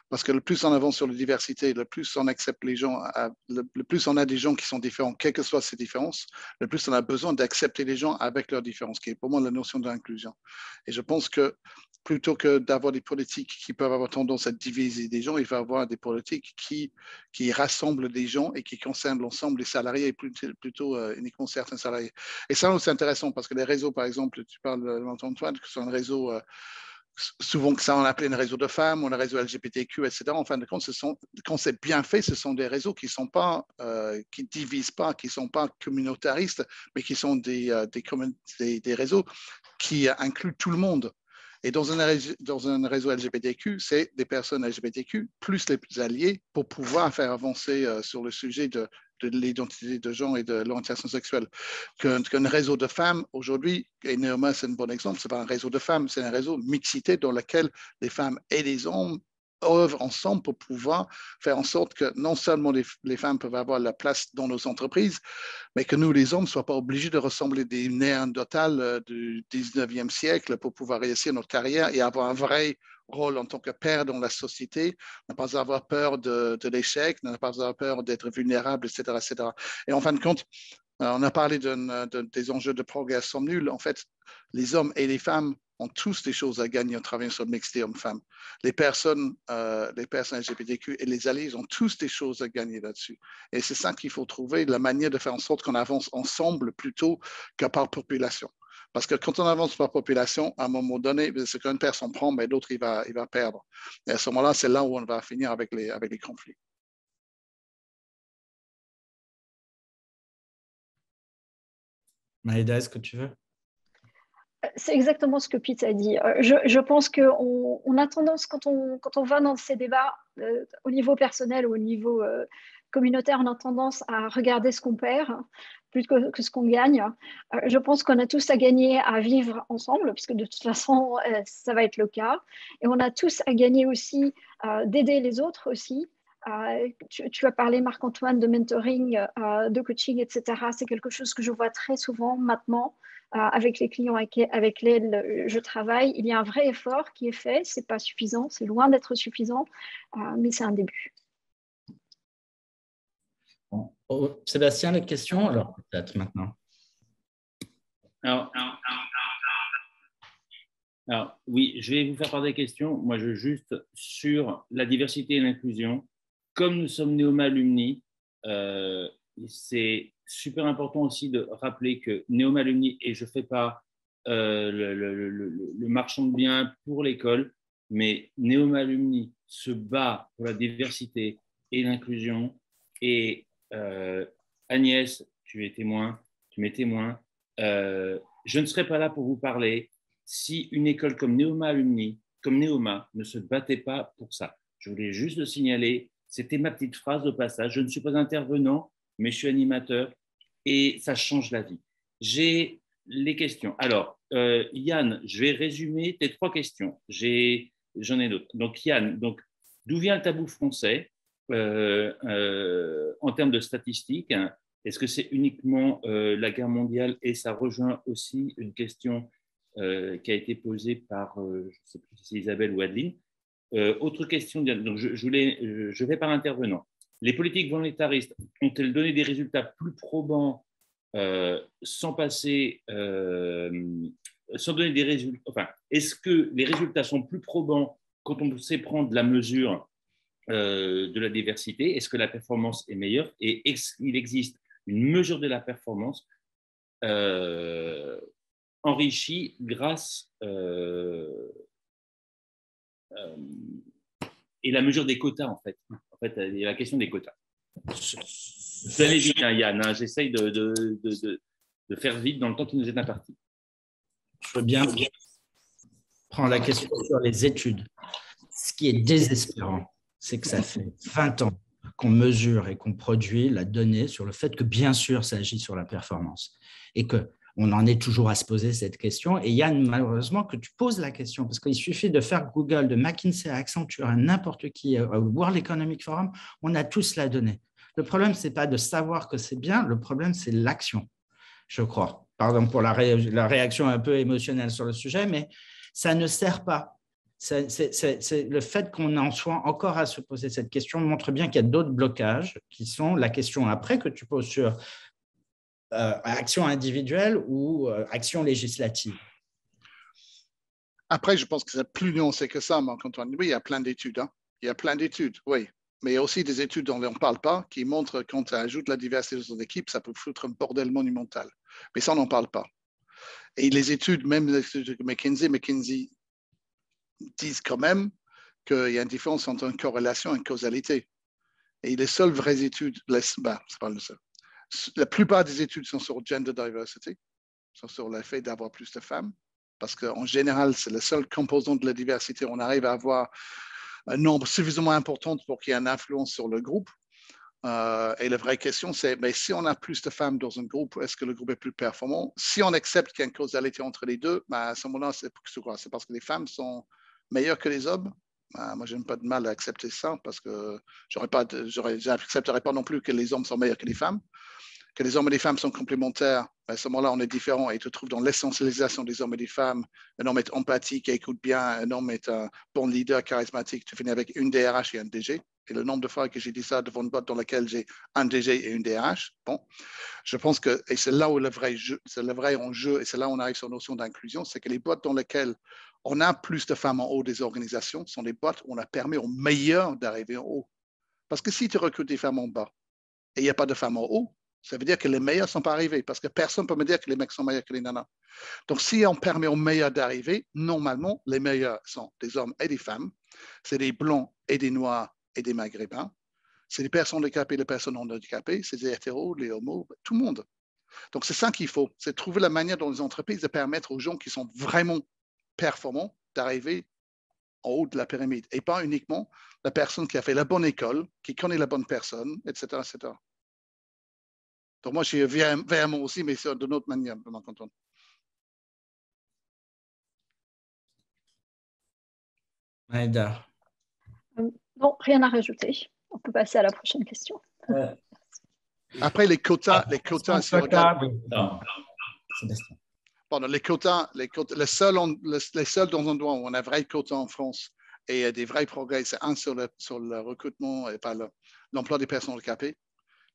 Parce que le plus on avance sur la diversité, le plus on accepte les gens, le plus on a des gens qui sont différents, quelles que soient ces différences, le plus on a besoin d'accepter les gens avec leurs différences, qui est pour moi la notion de l'inclusion. Et je pense que plutôt que d'avoir des politiques qui peuvent avoir tendance à diviser des gens, il va y avoir des politiques qui rassemblent des gens et qui concernent l'ensemble des salariés et plutôt uniquement certains salariés. Et ça, c'est intéressant parce que les réseaux, par exemple, tu parles de Antoine, que c'est un réseau souvent que ça on appelait un réseau de femmes ou un réseau LGBTQ, etc. En fin de compte, quand c'est bien fait, ce sont des réseaux qui sont pas, qui divisent pas, qui sont pas communautaristes, mais qui sont des réseaux qui incluent tout le monde. Et dans un réseau LGBTQ, c'est des personnes LGBTQ plus les alliés pour pouvoir faire avancer sur le sujet de l'identité de genre et de l'orientation sexuelle. Qu'un réseau de femmes, aujourd'hui, et Neoma, c'est un bon exemple, ce n'est pas un réseau de femmes, c'est un réseau mixité dans lequel les femmes et les hommes œuvrent ensemble pour pouvoir faire en sorte que non seulement les femmes peuvent avoir la place dans nos entreprises, mais que nous, les hommes, ne soient pas obligés de ressembler des néandertals du 19e siècle pour pouvoir réussir notre carrière et avoir un vrai rôle en tant que père dans la société, ne pas avoir peur de l'échec, ne pas avoir peur d'être vulnérable, etc., etc. Et en fin de compte, on a parlé des enjeux de progression nulle. En fait, les hommes et les femmes ont tous des choses à gagner en travaillant sur le mixité homme-femme. Les personnes LGBTQ et les alliés ont tous des choses à gagner là-dessus. Et c'est ça qu'il faut trouver, la manière de faire en sorte qu'on avance ensemble plutôt que par population. Parce que quand on avance par population, à un moment donné, ce qu'une personne prend, mais l'autre, il va perdre. Et à ce moment-là, c'est là où on va finir avec les conflits. Maïda, est-ce que tu veux? C'est exactement ce que Pete a dit. Je pense qu'on a tendance, quand on va dans ces débats, au niveau personnel ou au niveau communautaire, on a tendance à regarder ce qu'on perd plus que ce qu'on gagne. Je pense qu'on a tous à gagner à vivre ensemble, puisque de toute façon, ça va être le cas. Et on a tous à gagner aussi d'aider les autres aussi. Tu as parlé, Marc-Antoine, de mentoring, de coaching, etc. C'est quelque chose que je vois très souvent maintenant avec les clients avec lesquels je travaille. Il y a un vrai effort qui est fait. Ce n'est pas suffisant, c'est loin d'être suffisant, mais c'est un début. Bon. Oh, Sébastien, les questions? Alors, peut-être maintenant. Alors, oui, je vais vous faire part des questions. Moi, je juste sur la diversité et l'inclusion. Comme nous sommes Neoma Alumni, c'est super important aussi de rappeler que Neoma Alumni, et je ne fais pas le marchand de biens pour l'école, mais Neoma Alumni se bat pour la diversité et l'inclusion. Et Agnès, tu m'es témoin, je ne serais pas là pour vous parler si une école comme Neoma Alumni, comme Neoma, ne se battait pas pour ça. Je voulais juste le signaler. C'était ma petite phrase de passage. Je ne suis pas intervenant, mais je suis animateur et ça change la vie. J'ai les questions. Alors, Yann, je vais résumer tes 3 questions. J'en ai d'autres. Donc, Yann, d'où vient le tabou français en termes de statistiques? Est-ce que c'est uniquement la guerre mondiale? Et ça rejoint aussi une question qui a été posée par, je ne sais plus si c'est Isabelle ou Adeline. Autre question, donc je vais par intervenant. Les politiques volontaristes ont-elles donné des résultats plus probants sans donner des résultats? Enfin, est-ce que les résultats sont plus probants quand on sait prendre la mesure de la diversité? Est-ce que la performance est meilleure? Et est-ce qu'il existe une mesure de la performance enrichie grâce et la mesure des quotas, en fait. En fait, il y a la question des quotas. Vous allez vite, hein, Yann. Hein, j'essaye de faire vite dans le temps qui nous est imparti. Je veux bien prendre la question sur les études. Ce qui est désespérant, c'est que ça fait 20 ans qu'on mesure et qu'on produit la donnée sur le fait que, bien sûr, ça agit sur la performance et qu'on en est toujours à se poser cette question. Et Yann, malheureusement, que tu poses la question, parce qu'il suffit de faire Google, de McKinsey à Accenture, à n'importe qui, au World Economic Forum, on a tous la donnée. Le problème, ce n'est pas de savoir que c'est bien, le problème, c'est l'action, je crois. Pardon pour la réaction un peu émotionnelle sur le sujet, mais ça ne sert pas le fait qu'on en soit encore à se poser cette question montre bien qu'il y a d'autres blocages qui sont la question après que tu poses sur action individuelle ou action législative. Après, je pense que c'est plus nuancé que ça, Marc-Antoine. Oui, il y a plein d'études. Hein. Il y a plein d'études, oui. Mais il y a aussi des études dont on ne parle pas qui montrent que quand tu ajoutes la diversité dans ton équipe, ça peut foutre un bordel monumental. Mais ça, on n'en parle pas. Et les études, même les études de McKinsey disent quand même qu'il y a une différence entre une corrélation et une causalité. Et les seules vraies études, c'est pas le seul. La plupart des études sont sur gender diversity, sont sur l'effet d'avoir plus de femmes, parce qu'en général, c'est le seul composant de la diversité. On arrive à avoir un nombre suffisamment important pour qu'il y ait une influence sur le groupe. Et la vraie question, c'est mais si on a plus de femmes dans un groupe, est-ce que le groupe est plus performant? Si on accepte qu'il y a une causalité entre les deux, à ce moment-là, c'est quoi? C'est parce que les femmes sont meilleures que les hommes? Moi, je n'ai pas de mal à accepter ça parce que je n'accepterais pas non plus que les hommes sont meilleurs que les femmes. Que les hommes et les femmes sont complémentaires, à ce moment-là, on est différent et tu te trouves dans l'essentialisation des hommes et des femmes. Un homme est empathique et écoute bien, un homme est un bon leader charismatique. Tu finis avec une DRH et un DG. Et le nombre de fois que j'ai dit ça devant une boîte dans laquelle j'ai un DG et une DRH, bon, je pense que, et c'est là où c'est le vrai enjeu, et c'est là où on arrive sur la notion d'inclusion, c'est que les boîtes dans lesquelles on a plus de femmes en haut des organisations sont des boîtes où on a permis aux meilleurs d'arriver en haut. Parce que si tu recrutes des femmes en bas et il n'y a pas de femmes en haut, ça veut dire que les meilleurs ne sont pas arrivés parce que personne ne peut me dire que les mecs sont meilleurs que les nanas. Donc, si on permet aux meilleurs d'arriver, normalement, les meilleurs sont des hommes et des femmes. C'est des blancs et des noirs et des maghrébins. C'est des personnes handicapées et des personnes non handicapées. C'est des hétéros, les homos, tout le monde. Donc, c'est ça qu'il faut. C'est trouver la manière dans les entreprises de permettre aux gens qui sont vraiment performants d'arriver en haut de la pyramide et pas uniquement la personne qui a fait la bonne école, qui connaît la bonne personne, etc., etc. Donc, moi, je suis véhément aussi, mais c'est d'une autre manière, Marc-Antoine. Maïda. Non, rien à rajouter. On peut passer à la prochaine question. Après, les quotas, si on regarde... Pardon, les quotas, les seuls dans un endroit où on a vrai quota en France et des vrais progrès, c'est un sur le recrutement et pas l'emploi des personnes handicapées,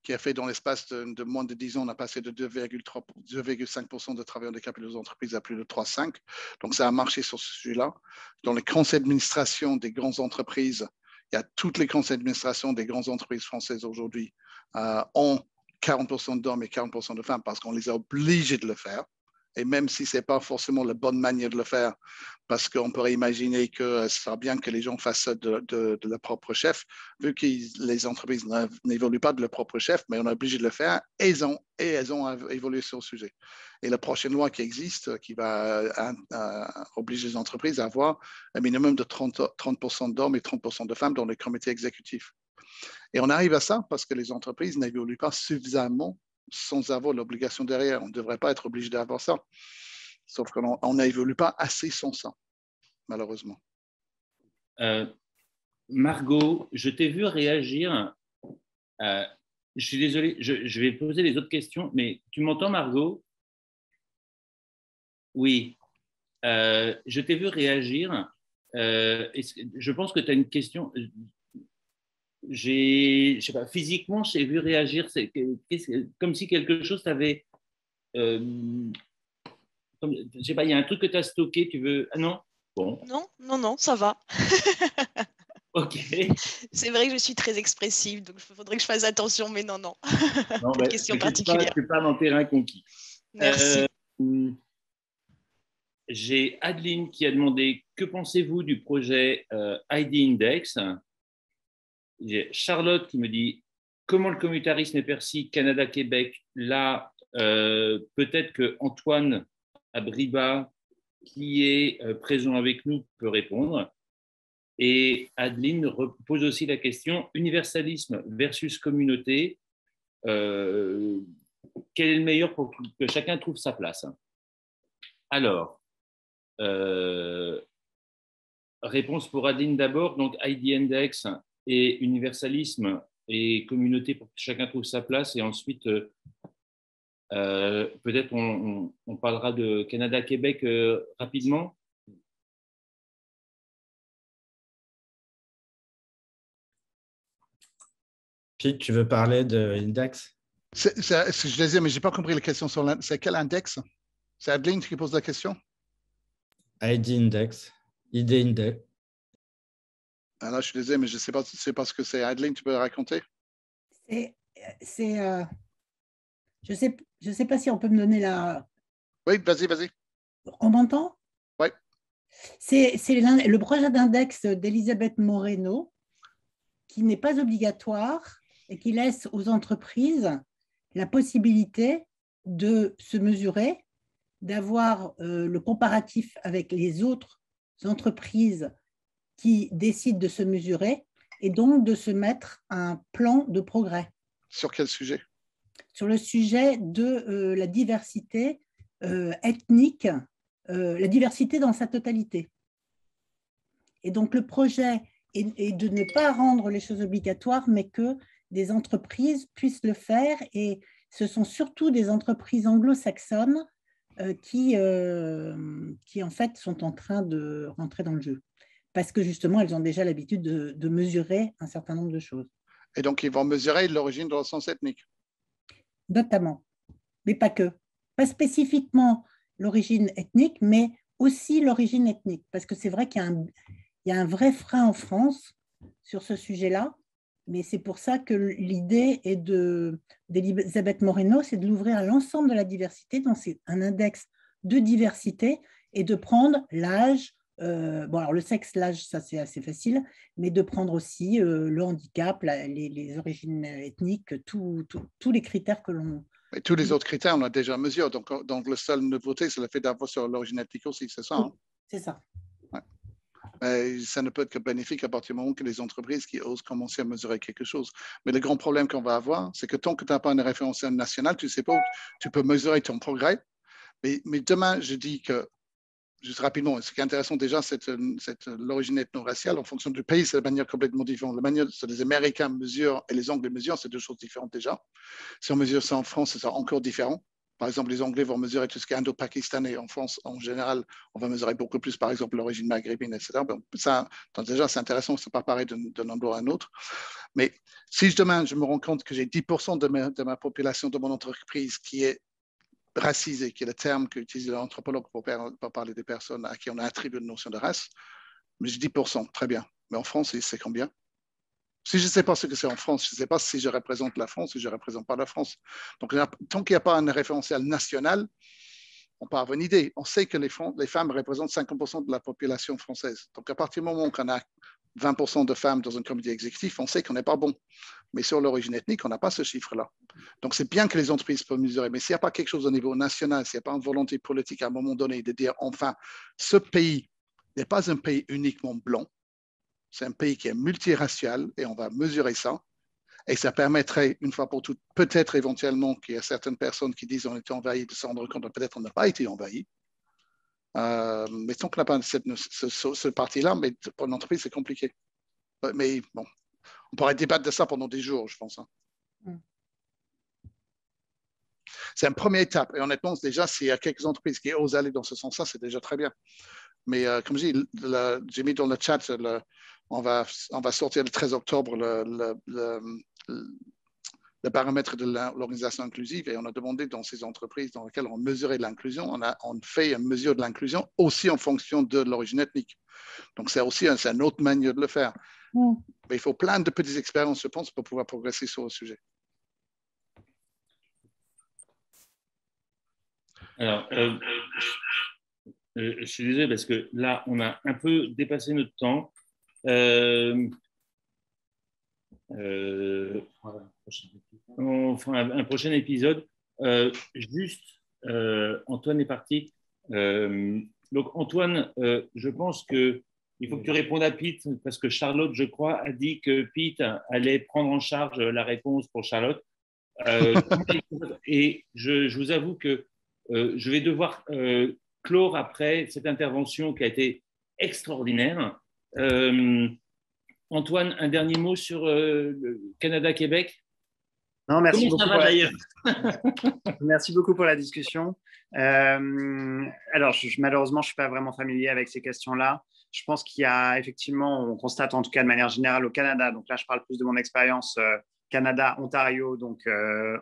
qui a fait dans l'espace de moins de 10 ans, on a passé de 2,5% de travailleurs handicapés dans les entreprises à plus de 3,5%. Donc, ça a marché sur ce sujet-là. Dans les conseils d'administration des grandes entreprises, il y a toutes les conseils d'administration des grandes entreprises françaises aujourd'hui ont 40% d'hommes et 40% de femmes parce qu'on les a obligés de le faire. Et même si ce n'est pas forcément la bonne manière de le faire, parce qu'on pourrait imaginer que ce serait bien que les gens fassent ça de leur propre chef, vu que les entreprises n'évoluent pas de leur propre chef, mais on est obligé de le faire, et elles ont évolué sur le sujet. Et la prochaine loi qui existe, qui va obliger les entreprises à avoir un minimum de 30% d'hommes et 30% de femmes dans les comités exécutifs. Et on arrive à ça parce que les entreprises n'évoluent pas suffisamment sans avoir l'obligation derrière. On ne devrait pas être obligé d'avoir ça. Sauf qu'on n'évolue pas assez sans ça, malheureusement. Margot, je t'ai vu réagir. Je suis désolé, je vais poser les autres questions, mais tu m'entends, Margot? Oui. Je t'ai vu réagir. Je pense que tu as une question. Je sais pas, physiquement, j'ai vu réagir. C'est comme si quelque chose t'avait. Je sais pas, il y a un truc que tu as stocké, tu veux. Ah non? Bon. Non, ça va. Ok. C'est vrai que je suis très expressive, donc il faudrait que je fasse attention, mais non. Pas de question particulière. Je ne suis pas dans terrain conquis. Merci. J'ai Adeline qui a demandé que pensez-vous du projet ID Index. J'ai Charlotte qui me dit comment le communautarisme est perçu Canada-Québec. Là, peut-être que Antoine Abriba, qui est présent avec nous, peut répondre. Et Adeline pose aussi la question universalisme versus communauté. Quel est le meilleur pour que chacun trouve sa place? Alors, réponse pour Adeline d'abord. Donc, ID Index et universalisme et communauté pour que chacun trouve sa place. Et ensuite, peut-être on parlera de Canada-Québec rapidement. Pete, tu veux parler de Index? Je disais, mais je n'ai pas compris la question. C'est quel index? C'est Adeline qui pose la question? ID Index. ID Index. Alors, je suis désolé, mais je ne sais pas ce que c'est. Adeline, tu peux raconter? Je sais pas si on peut me donner la… Oui, vas-y. On m'entend? Oui. C'est le projet d'index d'Elisabeth Moreno qui n'est pas obligatoire et qui laisse aux entreprises la possibilité de se mesurer, d'avoir le comparatif avec les autres entreprises qui décident de se mesurer et donc de se mettre un plan de progrès. Sur quel sujet? Sur le sujet de la diversité ethnique, la diversité dans sa totalité. Et donc, le projet est de ne pas rendre les choses obligatoires, mais que des entreprises puissent le faire. Et ce sont surtout des entreprises anglo-saxonnes qui, en fait, sont en train de rentrer dans le jeu. Parce que, justement, elles ont déjà l'habitude de mesurer un certain nombre de choses. Et donc, ils vont mesurer l'origine de leur sens ethnique? Notamment, mais pas que. Pas spécifiquement l'origine ethnique, mais aussi l'origine ethnique. Parce que c'est vrai qu'il y a un vrai frein en France sur ce sujet-là, mais c'est pour ça que l'idée est d'Elisabeth Moreno, c'est de l'ouvrir à l'ensemble de la diversité, donc c'est un index de diversité, et de prendre l'âge, bon alors le sexe, l'âge, ça c'est assez facile, mais de prendre aussi le handicap, les origines ethniques, tous les critères que l'on… Et tous les autres critères, on a déjà mesuré. Donc la seule nouveauté, c'est le fait d'avoir sur l'origine ethnique aussi, c'est ça? Oui, hein? c'est ça. Ouais. Mais ça ne peut être que bénéfique à partir du moment que les entreprises qui osent commencer à mesurer quelque chose. Mais le grand problème qu'on va avoir, c'est que tant que tu n'as pas une référentiel national, tu ne sais pas où tu peux mesurer ton progrès. Mais demain, je dis que, juste rapidement, ce qui est intéressant déjà, c'est l'origine ethno-raciale. En fonction du pays, c'est de manière complètement différente. La manière dont les Américains mesurent et les Anglais mesurent, c'est deux choses différentes déjà. Si on mesure ça en France, c'est encore différent. Par exemple, les Anglais vont mesurer tout ce qui est indo-pakistanais. En France, en général, on va mesurer beaucoup plus, par exemple, l'origine maghrébine, etc. Bon, ça, déjà, c'est intéressant, c'est pas pareil d'un endroit à un autre. Mais si demain, je me rends compte que j'ai 10% de ma population de mon entreprise qui est racisée, qui est le terme qu'utilise l'anthropologue pour parler des personnes à qui on a attribué une notion de race, mais j'ai 10%, très bien. Mais en France, c'est combien? Si je ne sais pas ce que c'est en France, je ne sais pas si je représente la France ou je ne représente pas la France. Donc, tant qu'il n'y a pas un référentiel national, on part avoir une idée. On sait que les femmes représentent 50% de la population française. Donc, à partir du moment qu'on a 20% de femmes dans un comité exécutif, on sait qu'on n'est pas bon. Mais sur l'origine ethnique, on n'a pas ce chiffre-là. Donc, c'est bien que les entreprises peuvent mesurer. Mais s'il n'y a pas quelque chose au niveau national, s'il n'y a pas une volonté politique à un moment donné de dire, enfin, ce pays n'est pas un pays uniquement blanc, c'est un pays qui est multiracial et on va mesurer ça. Et ça permettrait, une fois pour toutes, peut-être éventuellement qu'il y a certaines personnes qui disent qu'on a été envahi, de se rendre compte que peut-être on n'a pas été envahi. Mais tant qu'on n'a pas ce parti-là, mais pour une entreprise, c'est compliqué. Mais bon, on pourrait débattre de ça pendant des jours, je pense. Hein. C'est une première étape. Et honnêtement, déjà, s'il y a quelques entreprises qui osent aller dans ce sens-là, c'est déjà très bien. Mais comme je dis, j'ai mis dans le chat, on va sortir le 13 octobre le paramètre de l'organisation inclusive et on a demandé dans ces entreprises dans lesquelles on mesurait l'inclusion, on fait une mesure de l'inclusion aussi en fonction de l'origine ethnique. Donc, c'est aussi une autre manière de le faire. Mais il faut plein de petites expériences, je pense, pour pouvoir progresser sur le sujet. Alors, je suis désolé parce que là, on a un peu dépassé notre temps. On fera un prochain épisode. Antoine est parti. Donc, Antoine, je pense qu'il faut que tu répondes à Pete parce que Charlotte, je crois, a dit que Pete allait prendre en charge la réponse pour Charlotte. Et je vous avoue que je vais devoir clore après cette intervention qui a été extraordinaire. Antoine, un dernier mot sur le Canada-Québec? Non, merci beaucoup. Merci beaucoup pour la discussion. Alors, malheureusement, je ne suis pas vraiment familier avec ces questions-là. Je pense qu'il y a effectivement, on constate en tout cas de manière générale au Canada, donc là, je parle plus de mon expérience Canada, Ontario, donc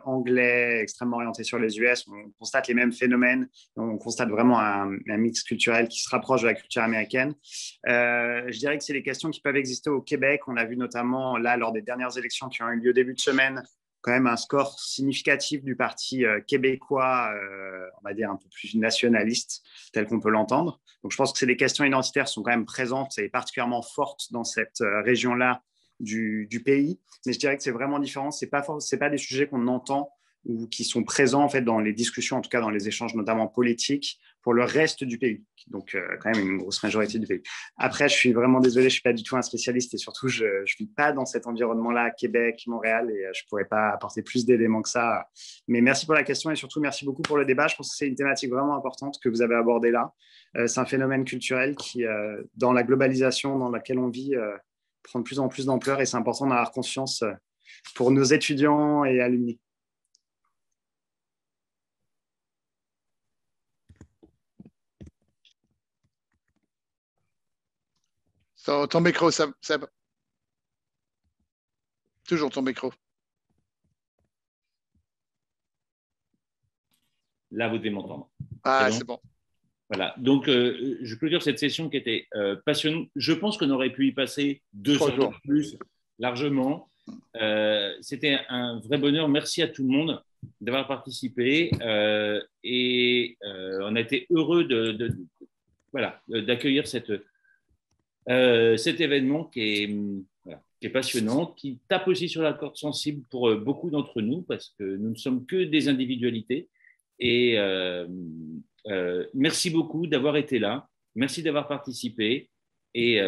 anglais, extrêmement orienté sur les US, on constate les mêmes phénomènes. On constate vraiment un mix culturel qui se rapproche de la culture américaine. Je dirais que c'est des questions qui peuvent exister au Québec. On a vu notamment là, lors des dernières élections qui ont eu lieu début de semaine, quand même un score significatif du parti québécois, on va dire un peu plus nationaliste, tel qu'on peut l'entendre. Donc je pense que c'est des questions identitaires qui sont quand même présentes et particulièrement fortes dans cette région-là du pays, mais je dirais que c'est vraiment différent. C'est pas des sujets qu'on entend ou qui sont présents en fait dans les discussions, en tout cas dans les échanges notamment politiques pour le reste du pays. Donc quand même une grosse majorité du pays. Après, je suis vraiment désolé, je suis pas du tout un spécialiste et surtout je vis pas dans cet environnement-là, Québec, Montréal, et je pourrais pas apporter plus d'éléments que ça. Mais merci pour la question et surtout merci beaucoup pour le débat. Je pense que c'est une thématique vraiment importante que vous avez abordée là. C'est un phénomène culturel qui, dans la globalisation dans laquelle on vit, prend de plus en plus d'ampleur et c'est important d'en avoir conscience pour nos étudiants et alumni. So, ton micro, Seb. Toujours ton micro. Là, vous devez m'entendre. Ah, c'est bon. Voilà, donc je clôture cette session qui était passionnante. Je pense qu'on aurait pu y passer 2 heures de plus, largement. C'était un vrai bonheur. Merci à tout le monde d'avoir participé et on a été heureux d'accueillir cet événement qui est passionnant, qui tape aussi sur la corde sensible pour beaucoup d'entre nous parce que nous ne sommes que des individualités et merci beaucoup d'avoir été là, merci d'avoir participé et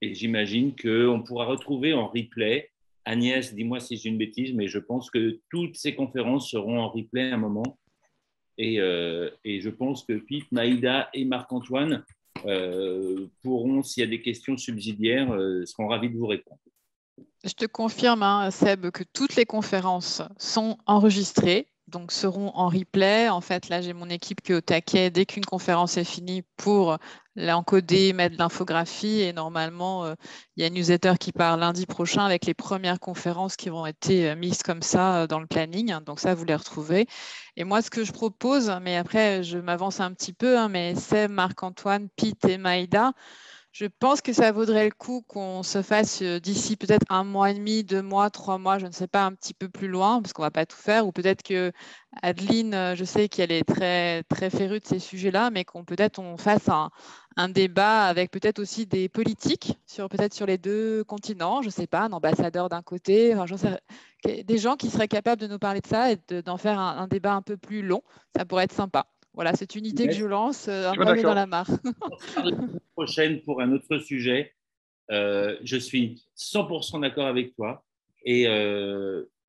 j'imagine qu'on pourra retrouver en replay. Agnès, dis-moi si j'ai une bêtise, mais je pense que toutes ces conférences seront en replay à un moment et je pense que Pete, Maïda et Marc-Antoine pourront, s'il y a des questions subsidiaires, seront ravis de vous répondre. Je te confirme, Seb, que toutes les conférences sont enregistrées, donc seront en replay. En fait, là, j'ai mon équipe qui est au taquet dès qu'une conférence est finie pour l'encoder, mettre l'infographie. Et normalement, il y a une newsletter qui part lundi prochain avec les premières conférences qui vont être mises comme ça dans le planning. Donc ça, vous les retrouvez. Et moi, ce que je propose, mais après, je m'avance un petit peu, mais Seb, Marc-Antoine, Pete et Maïda, je pense que ça vaudrait le coup qu'on se fasse d'ici peut-être 1 mois et demi, 2 mois, 3 mois, je ne sais pas, un petit peu plus loin, parce qu'on ne va pas tout faire. Ou peut-être que Adeline, je sais qu'elle est très, très férue de ces sujets-là, mais qu'on peut-être on fasse un débat avec peut-être aussi des politiques, peut-être sur les 2 continents, je ne sais pas, un ambassadeur d'un côté, enfin, des gens qui seraient capables de nous parler de ça et d'en faire un débat un peu plus long. Ça pourrait être sympa. Voilà, c'est une idée que je lance, un pavé dans la mare. On se parle la semaine prochaine pour un autre sujet. Je suis 100% d'accord avec toi. Et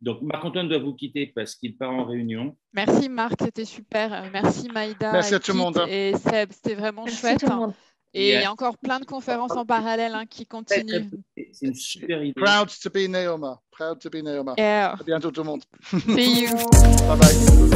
donc, Marc-Antoine doit vous quitter parce qu'il part en réunion. Merci Marc, c'était super. Merci Maïda. Merci à tout le monde. Et Seb, c'était vraiment chouette. Et il y a encore plein de conférences en parallèle qui continuent. C'est une super idée. Proud to be Neoma. Proud to be Neoma. Yeah. À bientôt tout le monde. See you. Bye bye.